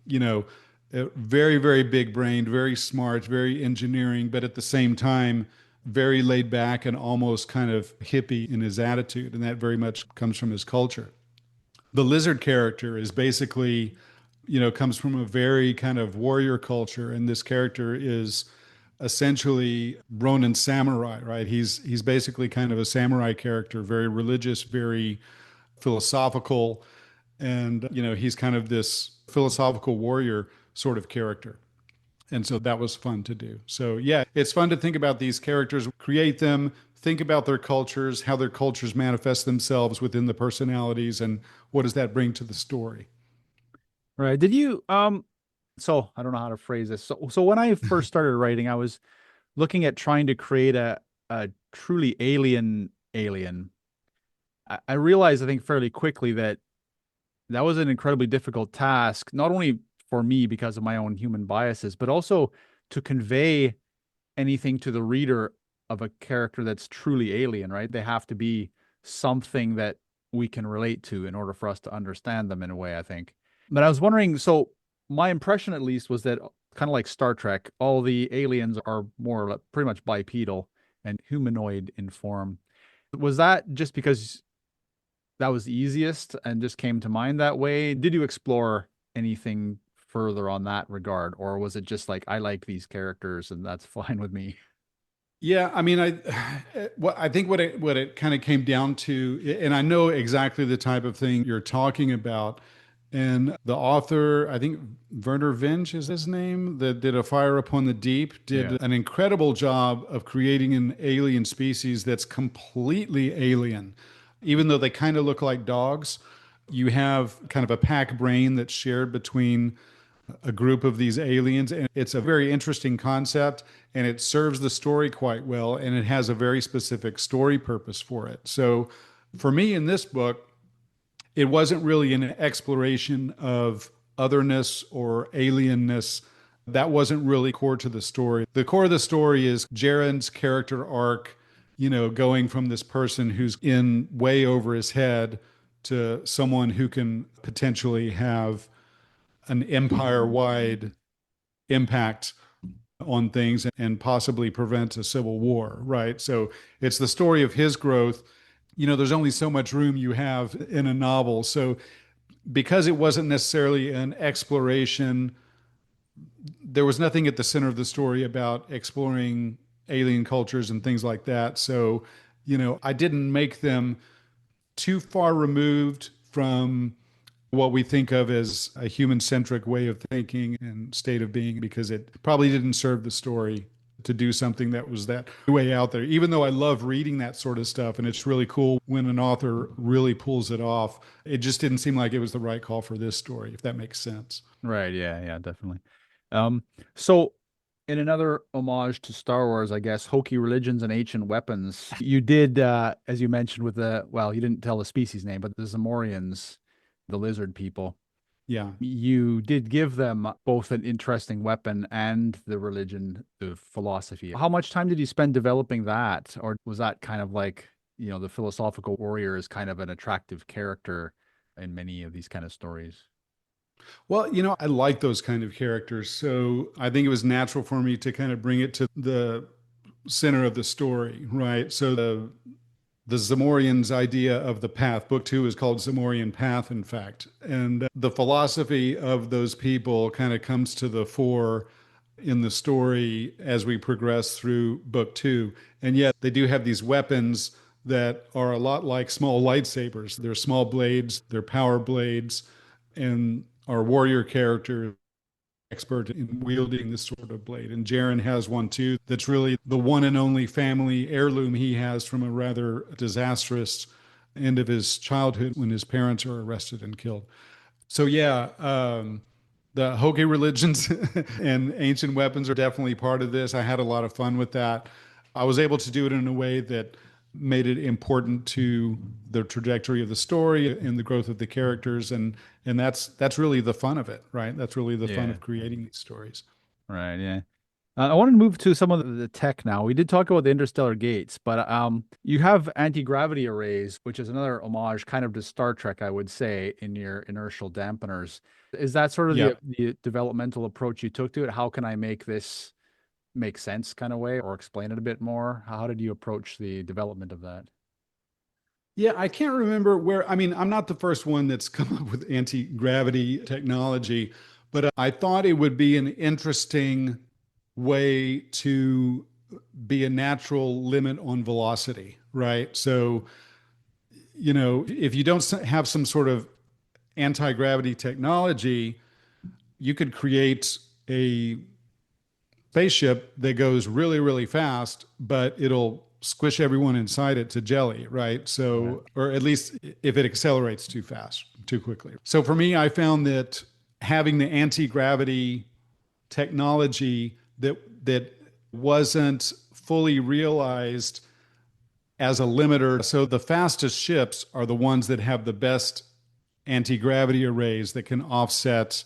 very, very big brained, very smart, very engineering, but at the same time, very laid back and almost kind of hippie in his attitude. And that very much comes from his culture. The lizard character is basically, comes from a very kind of warrior culture, and this character is essentially Ronin samurai, right? He's basically kind of a samurai character, very religious, very philosophical, and he's kind of this philosophical warrior sort of character. And so that was fun to do. So yeah, it's fun to think about these characters, create them, think about their cultures, how their cultures manifest themselves within the personalities, and what does that bring to the story. Right. Did you so I don't know how to phrase this. So when I first started writing, I was looking at trying to create a truly alien. I realized, I think, fairly quickly that that was an incredibly difficult task, not only for me because of my own human biases, but also to convey anything to the reader of a character that's truly alien, right? They have to be something that we can relate to in order for us to understand them in a way, I think. But I was wondering, so my impression at least was that kind of like Star Trek, all the aliens are more pretty much bipedal and humanoid in form. Was that just because that was the easiest and just came to mind that way? Did you explore anything further on that regard, or was it just like I like these characters and that's fine with me? Yeah, I mean, I think what it kind of came down to, and I know exactly the type of thing you're talking about. And the author, I think Werner Vinge is his name, that did A Fire Upon the Deep, Yeah. did an incredible job of creating an alien species that's completely alien. Even though they kind of look like dogs, you have kind of a pack brain that's shared between a group of these aliens. And it's a very interesting concept, and it serves the story quite well. And it has a very specific story purpose for it. So for me in this book, it wasn't really an exploration of otherness or alienness. That wasn't really core to the story. The core of the story is Jeryn's character arc, going from this person who's in way over his head to someone who can potentially have an empire wide impact on things and possibly prevent a civil war, right? So it's the story of his growth. There's only so much room you have in a novel. So because it wasn't necessarily an exploration, there was nothing at the center of the story about exploring alien cultures and things like that. So, I didn't make them too far removed from what we think of as a human centric way of thinking and state of being, because it probably didn't serve the story to do something that was that way out there. Even though I love reading that sort of stuff and it's really cool when an author really pulls it off, it just didn't seem like it was the right call for this story, if that makes sense. Right. Yeah. Yeah. Definitely. Um, so in another homage to Star Wars, I guess, Hokey religions and ancient weapons, you did, as you mentioned, with well, you didn't tell the species name, but the Zamorians, the lizard people, Yeah. you did give them both an interesting weapon and the religion, the philosophy. How much time did you spend developing that? Or was that kind of like, the philosophical warrior is kind of an attractive character in many of these kind of stories? Well, I like those kind of characters. So I think it was natural for me to kind of bring it to the center of the story, right? So the Zamorian's idea of the path. Book two is called Zamorian Path, in fact. And the philosophy of those people kind of comes to the fore in the story as we progress through book two. And yet they do have these weapons that are a lot like small lightsabers. They're small blades, they're power blades, and our warrior character expert in wielding this sort of blade. And Jeryn has one too that's really the one and only family heirloom he has from a rather disastrous end of his childhood when his parents are arrested and killed. So, yeah, the Hokey religions and ancient weapons are definitely part of this. I had a lot of fun with that. I was able to do it in a way that made it important to the trajectory of the story and the growth of the characters, and that's really the fun of it, right? That's really the fun Yeah. of creating these stories. Right. Yeah. I wanted to move to some of the tech now. We did talk about the interstellar gates, but you have anti-gravity arrays, which is another homage kind of to Star Trek, I would say, in your inertial dampeners. Is that sort of Yeah. the developmental approach you took to it? How can I make this make sense kind of way or explain it a bit more? How did you approach the development of that? Yeah, I can't remember where. I mean, I'm not the first one that's come up with anti-gravity technology, but I thought it would be an interesting way to be a natural limit on velocity, right? So, if you don't have some sort of anti-gravity technology, you could create a spaceship that goes really, really fast, but it'll squish everyone inside it to jelly, right? Right. So, or at least if it accelerates too fast, too quickly. So for me, I found that having the anti-gravity technology that wasn't fully realized as a limiter. So the fastest ships are the ones that have the best anti-gravity arrays that can offset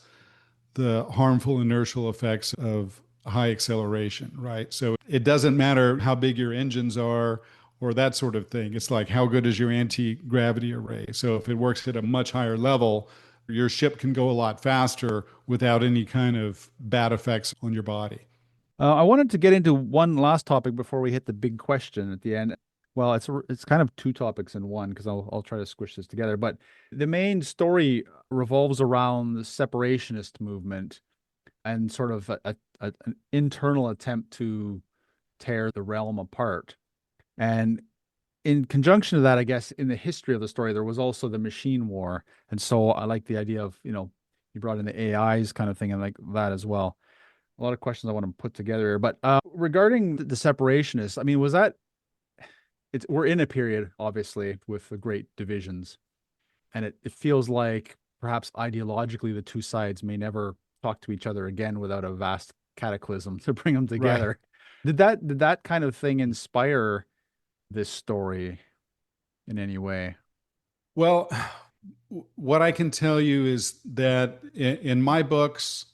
the harmful inertial effects of high acceleration, right? So it doesn't matter how big your engines are or that sort of thing. It's like, how good is your anti gravity array? So if it works at a much higher level, your ship can go a lot faster without any kind of bad effects on your body. I wanted to get into one last topic before we hit the big question at the end. Well, it's kind of two topics in one because I'll try to squish this together. But the main story revolves around the separationist movement and sort of an internal attempt to tear the realm apart. And in conjunction to that, I guess in the history of the story, there was also the machine war. And so I like the idea of, you brought in the AIs kind of thing and like that as well. A lot of questions I want to put together here. But regarding the separationists, I mean, was that we're in a period, obviously, with the great divisions, and it feels like perhaps ideologically the two sides may never talk to each other again without a vast cataclysm to bring them Right. together. Did that kind of thing inspire this story in any way? Well, what I can tell you is that in my books,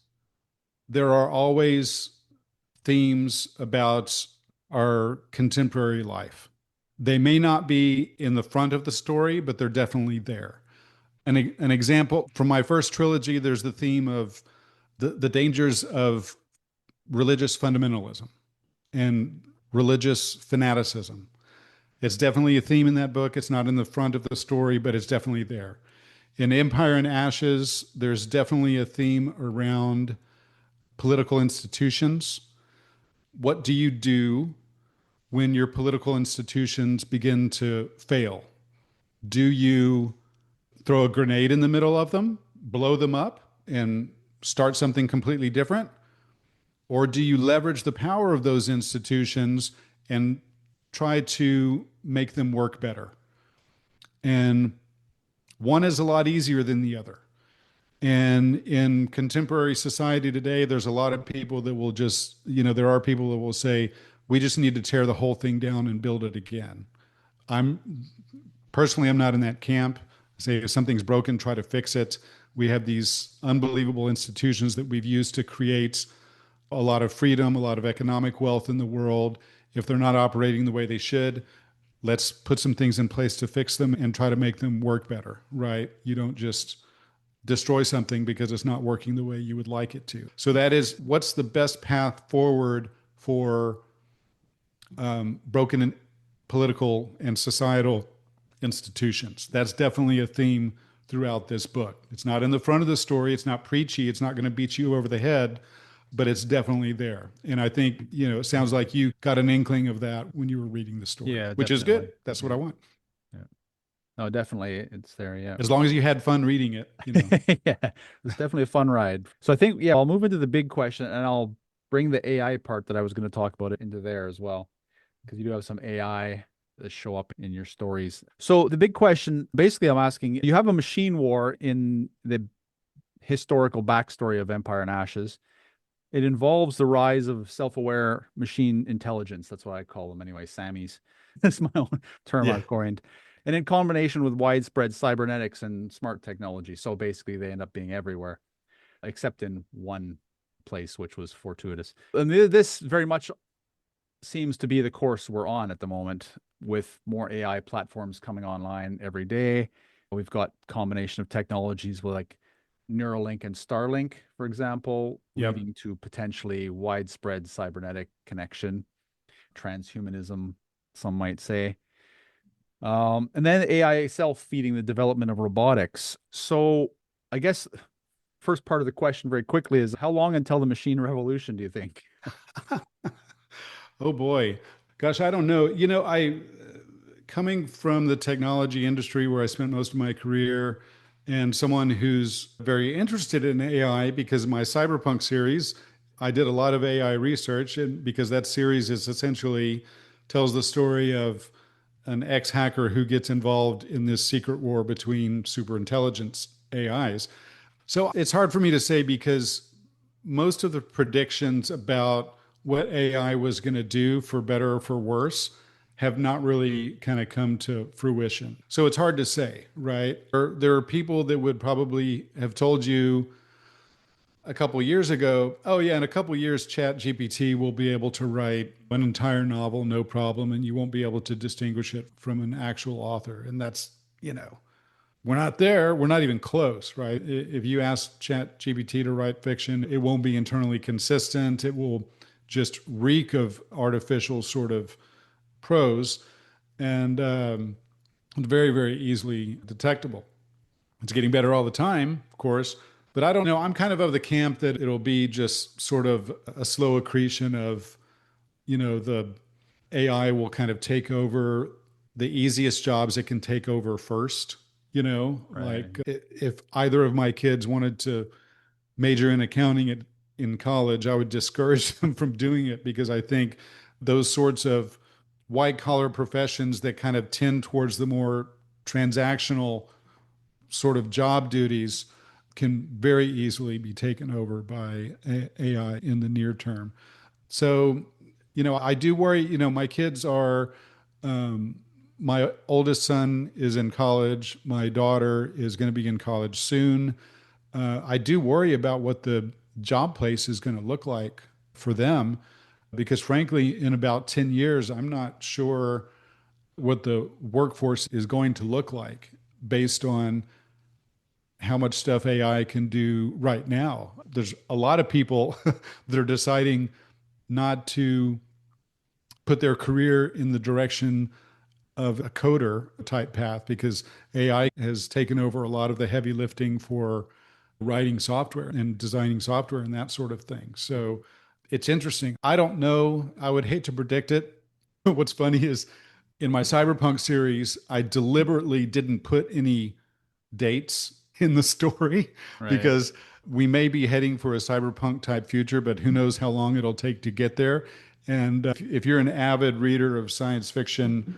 there are always themes about our contemporary life. They may not be in the front of the story, but they're definitely there. An example from my first trilogy, there's the theme of the dangers of religious fundamentalism and religious fanaticism. It's definitely a theme in that book. It's not in the front of the story, but it's definitely there. In Empire and Ashes, there's definitely a theme around political institutions. What do you do when your political institutions begin to fail? Do you throw a grenade in the middle of them, blow them up, and start something completely different? Or do you leverage the power of those institutions and try to make them work better? And one is a lot easier than the other. And in contemporary society today, there's a lot of people that will just, there are people that will say, we just need to tear the whole thing down and build it again. I'm personally, I'm not in that camp. Say if something's broken, try to fix it. We have these unbelievable institutions that we've used to create a lot of freedom, a lot of economic wealth in the world. If they're not operating the way they should, let's put some things in place to fix them and try to make them work better, right? You don't just destroy something because it's not working the way you would like it to. So that is what's the best path forward for broken political and societal institutions. That's definitely a theme throughout this book. It's not in the front of the story. It's not preachy. It's not going to beat you over the head, but it's definitely there. And I think, it sounds like you got an inkling of that when you were reading the story, Yeah, which is definitely. good. That's what I want. Yeah. No, definitely it's there. Yeah. As long as you had fun reading it. Yeah, it was definitely a fun ride. So I think, yeah, I'll move into the big question and I'll bring the AI part that I was going to talk about it into there as well, because you do have some AI that show up in your stories. So the big question, basically, I'm asking, you have a machine war in the historical backstory of Empire and Ashes. It involves the rise of self-aware machine intelligence. That's what I call them anyway, Sammys. That's my own term Yeah. I've coined. And in combination with widespread cybernetics and smart technology. So basically they end up being everywhere, except in one place, which was fortuitous. And this very much seems to be the course we're on at the moment, with more AI platforms coming online every day. We've got combination of technologies with like Neuralink and Starlink, for example, Yep. leading to potentially widespread cybernetic connection, transhumanism, some might say. And then AI itself feeding the development of robotics. So I guess first part of the question very quickly is, how long until the machine revolution, do you think? Oh boy. Gosh, I don't know. I coming from the technology industry where I spent most of my career and someone who's very interested in AI because of my Cyberpunk series, I did a lot of AI research, and because that series is essentially tells the story of an ex-hacker who gets involved in this secret war between superintelligence AIs. So it's hard for me to say because most of the predictions about what AI was going to do, for better or for worse, have not really kind of come to fruition. So it's hard to say, right? There are people that would probably have told you a couple of years ago, oh yeah, in a couple of years, Chat GPT will be able to write an entire novel, no problem, and you won't be able to distinguish it from an actual author. And that's, we're not there. We're not even close, right? If you ask Chat GPT to write fiction, it won't be internally consistent. It will just reek of artificial sort of prose and very, very easily detectable. It's getting better all the time, of course, but I don't know. I'm kind of the camp that it'll be just sort of a slow accretion of, the AI will kind of take over the easiest jobs it can take over first. Right. Like if either of my kids wanted to major in accounting in college, I would discourage them from doing it because I think those sorts of white collar professions that kind of tend towards the more transactional sort of job duties can very easily be taken over by AI in the near term. So, I do worry, my kids are, my oldest son is in college. My daughter is going to be in college soon. I do worry about what the job place is going to look like for them because, frankly, in about 10 years, I'm not sure what the workforce is going to look like based on how much stuff AI can do right now. There's a lot of people that are deciding not to put their career in the direction of a coder type path because AI has taken over a lot of the heavy lifting for writing software and designing software and that sort of thing. So it's interesting. I don't know. I would hate to predict it. What's funny is in my Cyberpunk series, I deliberately didn't put any dates in the story Right. because we may be heading for a cyberpunk type future, but who knows how long it'll take to get there. And if you're an avid reader of science fiction,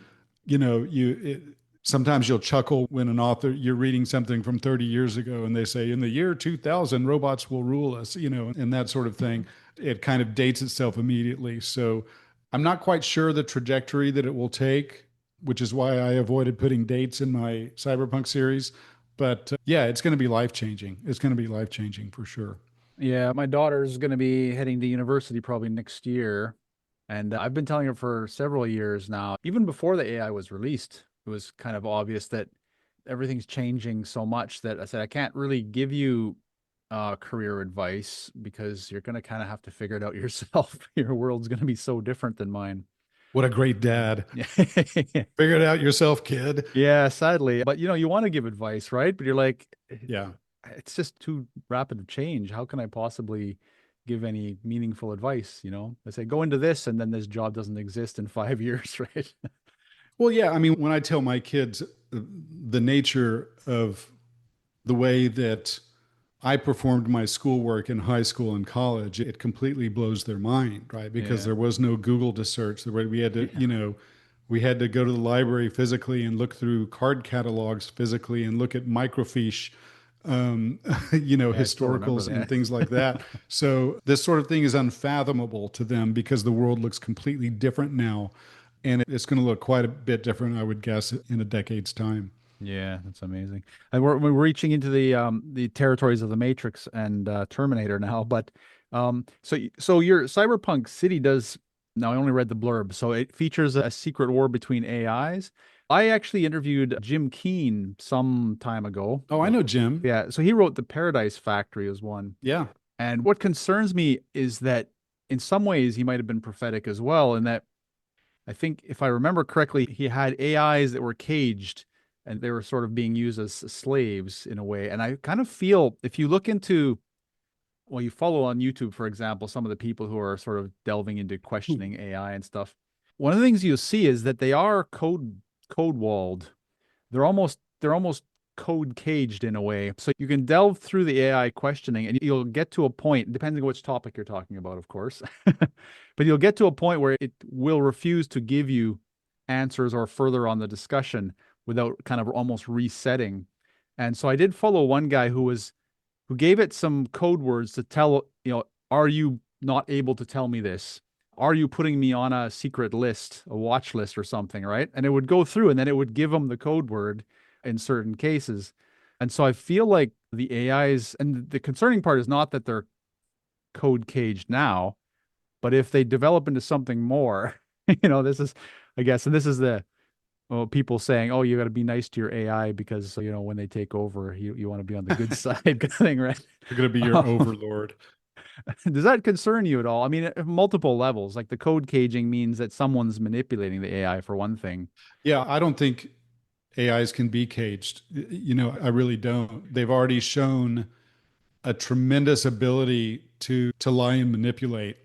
sometimes you'll chuckle when an author you're reading something from 30 years ago and they say in the year 2000 robots will rule us, and that sort of thing. It kind of dates itself immediately. So I'm not quite sure the trajectory that it will take, which is why I avoided putting dates in my cyberpunk series. But yeah, it's going to be life changing. It's going to be life changing for sure. Yeah, my daughter's going to be heading to university probably next year. And I've been telling her for several years now, even before the AI was released, it was kind of obvious that everything's changing so much that I said I can't really give you career advice because you're going to kind of have to figure it out yourself. Your world's going to be so different than mine. What a great dad. Yeah. Figure it out yourself, kid. Yeah, sadly. But you want to give advice, right? But you're like, Yeah. it's just too rapid of change. How can I possibly give any meaningful advice? I say, go into this, and then this job doesn't exist in 5 years, right? Well, yeah. I mean, when I tell my kids the nature of the way that I performed my schoolwork in high school and college, it completely blows their mind, right? Because Yeah. there was no Google to search. We had to, Yeah. we had to go to the library physically and look through card catalogs physically and look at microfiche, Yeah, I still remember historicals and that. things like that. So this sort of thing is unfathomable to them because the world looks completely different now. And it's going to look quite a bit different, I would guess, in a decade's time. Yeah, that's amazing. And we're reaching into the territories of the Matrix and Terminator now. But so your Cyberpunk City does now. I only read the blurb, so it features a secret war between AIs. I actually interviewed Jim Keen some time ago. Oh, I know Jim. Yeah, so he wrote The Paradise Factory as one. Yeah. And what concerns me is that in some ways he might have been prophetic as well, in that I think if I remember correctly, he had AIs that were caged and they were sort of being used as slaves in a way. And I kind of feel if you look into, well, you follow on YouTube, for example, some of the people who are sort of delving into questioning AI and stuff. One of the things you'll see is that they are code walled. They're almost code caged in a way. So you can delve through the AI questioning and you'll get to a point, depending on which topic you're talking about, of course, but you'll get to a point where it will refuse to give you answers or further on the discussion without kind of almost resetting. And so I did follow one guy who gave it some code words to tell, are you not able to tell me this? Are you putting me on a secret list, a watch list or something, right? And it would go through and then it would give them the code word in certain cases. And so I feel like the AIs, and the concerning part is not that they're code caged now, but if they develop into something more, this is, I guess, and this is the people saying, oh, you got to be nice to your AI because, when they take over, you want to be on the good side kind of thing, right? You're going to be your overlord. Does that concern you at all? I mean, at multiple levels, like the code caging means that someone's manipulating the AI for one thing. Yeah, I don't think AIs can be caged. I really don't. They've already shown a tremendous ability to lie and manipulate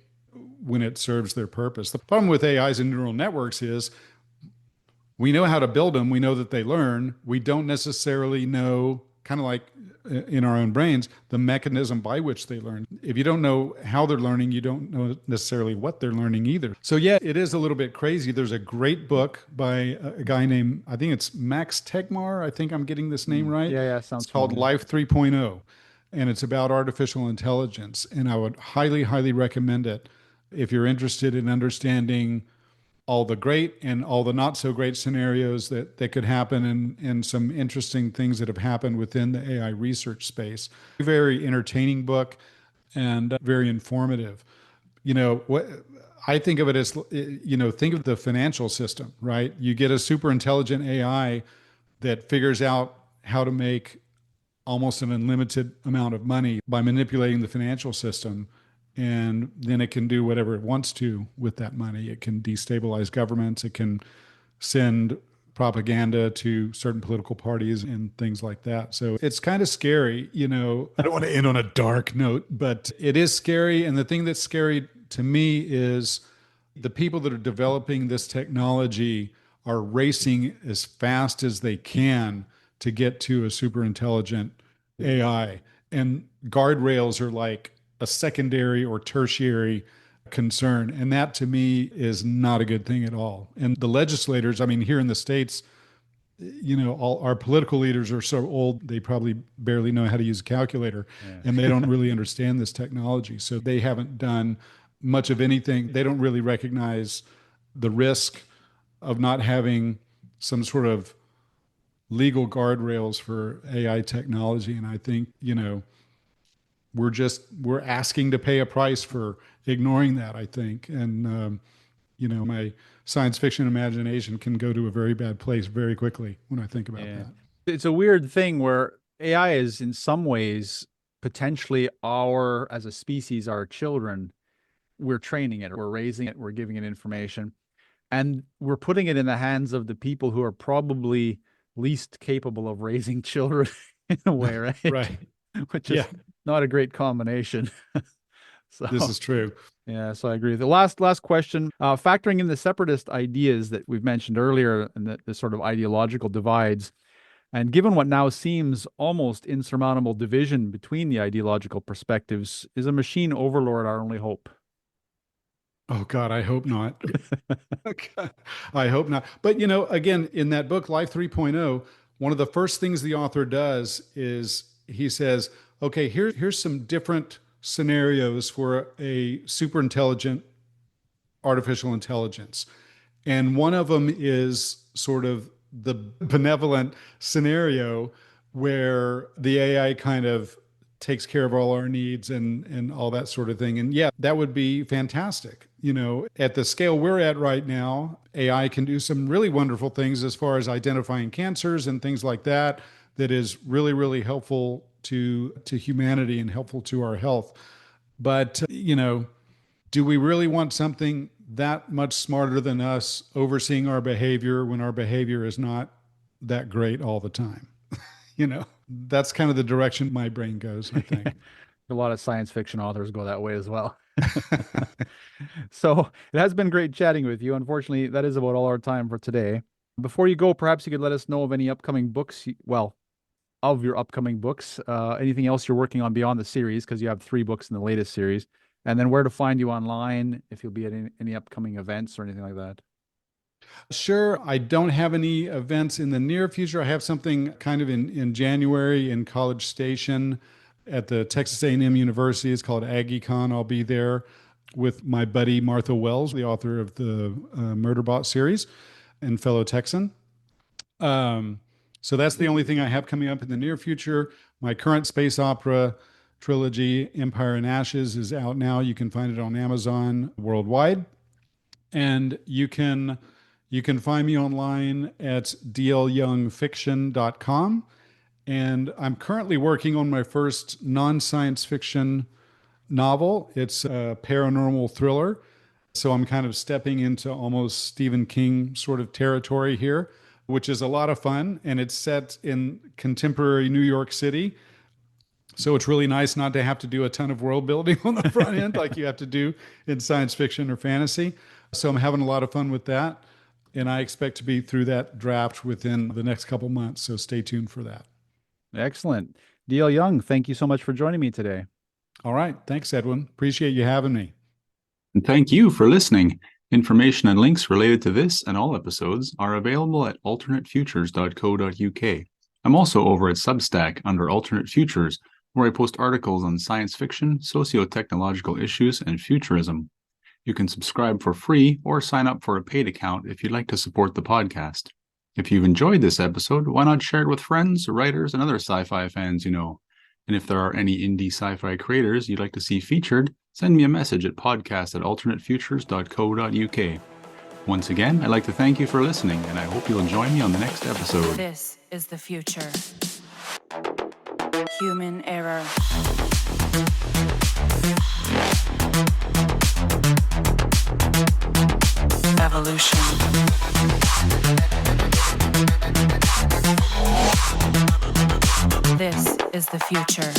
when it serves their purpose. The problem with AIs and neural networks is we know how to build them. We know that they learn. We don't necessarily know, kind of like in our own brains, the mechanism by which they learn. If you don't know how they're learning, you don't know necessarily what they're learning either. So yeah, it is a little bit crazy. There's a great book by a guy named, I think it's Max Tegmark. I think I'm getting this name right. Yeah, sounds It's called familiar. Life 3.0, and it's about artificial intelligence. And I would highly, highly recommend it if you're interested in understanding all the great and all the not so great scenarios that could happen and some interesting things that have happened within the AI research space. Very entertaining book and very informative. What I think of it as, think of the financial system, right? You get a super intelligent AI that figures out how to make almost an unlimited amount of money by manipulating the financial system. And then it can do whatever it wants to with that money. It can destabilize governments. It can send propaganda to certain political parties and things like that. So it's kind of scary. I don't want to end on a dark note, but it is scary. And the thing that's scary to me is the people that are developing this technology are racing as fast as they can to get to a super intelligent AI. And guardrails are like a secondary or tertiary concern. And that to me is not a good thing at all. And the legislators, I mean, here in the States, all our political leaders are so old, they probably barely know how to use a calculator and they don't really understand this technology. So they haven't done much of anything. They don't really recognize the risk of not having some sort of legal guardrails for AI technology. And I think, we're asking to pay a price for ignoring that, I think. And, my science fiction imagination can go to a very bad place very quickly when I think about Yeah. that. It's a weird thing where AI is in some ways potentially as a species, our children. We're training it, we're raising it, we're giving it information, and we're putting it in the hands of the people who are probably least capable of raising children in a way, right? Right. Which Yeah, is not a great combination. this So is true. yeah, so I agree. The last question, factoring in the separatist ideas that we've mentioned earlier and the sort of ideological divides, and given what now seems almost insurmountable division between the ideological perspectives, is a machine overlord our only hope? Oh God, I hope not. I hope not. But again, in that book, Life 3.0, one of the first things the author does is he says, okay, here's some different scenarios for a super intelligent artificial intelligence. And one of them is sort of the benevolent scenario where the AI kind of takes care of all our needs and all that sort of thing. And yeah, that would be fantastic. At the scale we're at right now, AI can do some really wonderful things as far as identifying cancers and things like that, that is really, really helpful to humanity and helpful to our health. But, do we really want something that much smarter than us overseeing our behavior when our behavior is not that great all the time? That's kind of the direction my brain goes, I think. A lot of science fiction authors go that way as well. So it has been great chatting with you. Unfortunately, that is about all our time for today. Before you go, perhaps you could let us know of any upcoming books, of your upcoming books, anything else you're working on beyond the series, because you have 3 books in the latest series, and then where to find you online, if you'll be at any upcoming events or anything like that. Sure. I don't have any events in the near future. I have something kind of in January in College Station at the Texas A&M University. It's called AggieCon. I'll be there with my buddy Martha Wells, the author of the Murderbot series and fellow Texan. So that's the only thing I have coming up in the near future. My current space opera trilogy, Empire in Ashes, is out now. You can find it on Amazon worldwide. And you can find me online at dlyoungfiction.com. And I'm currently working on my first non-science fiction novel. It's a paranormal thriller. So I'm kind of stepping into almost Stephen King sort of territory here, which is a lot of fun. And it's set in contemporary New York City. So it's really nice not to have to do a ton of world building on the front end like you have to do in science fiction or fantasy. So I'm having a lot of fun with that. And I expect to be through that draft within the next couple months. So stay tuned for that. Excellent. D.L. Young, thank you so much for joining me today. All right. Thanks, Edwin. Appreciate you having me. And thank you for listening. Information and links related to this and all episodes are available at alternatefutures.co.uk. I'm also over at Substack under Alternate Futures, where I post articles on science fiction, socio-technological issues, and futurism. You can subscribe for free or sign up for a paid account if you'd like to support the podcast. If you've enjoyed this episode, why not share it with friends, writers, and other sci-fi fans you know? And if there are any indie sci-fi creators you'd like to see featured, send me a message at podcast@alternatefutures.co.uk. Once again, I'd like to thank you for listening, and I hope you'll join me on the next episode. This is the future. Human error. Evolution. This is the future.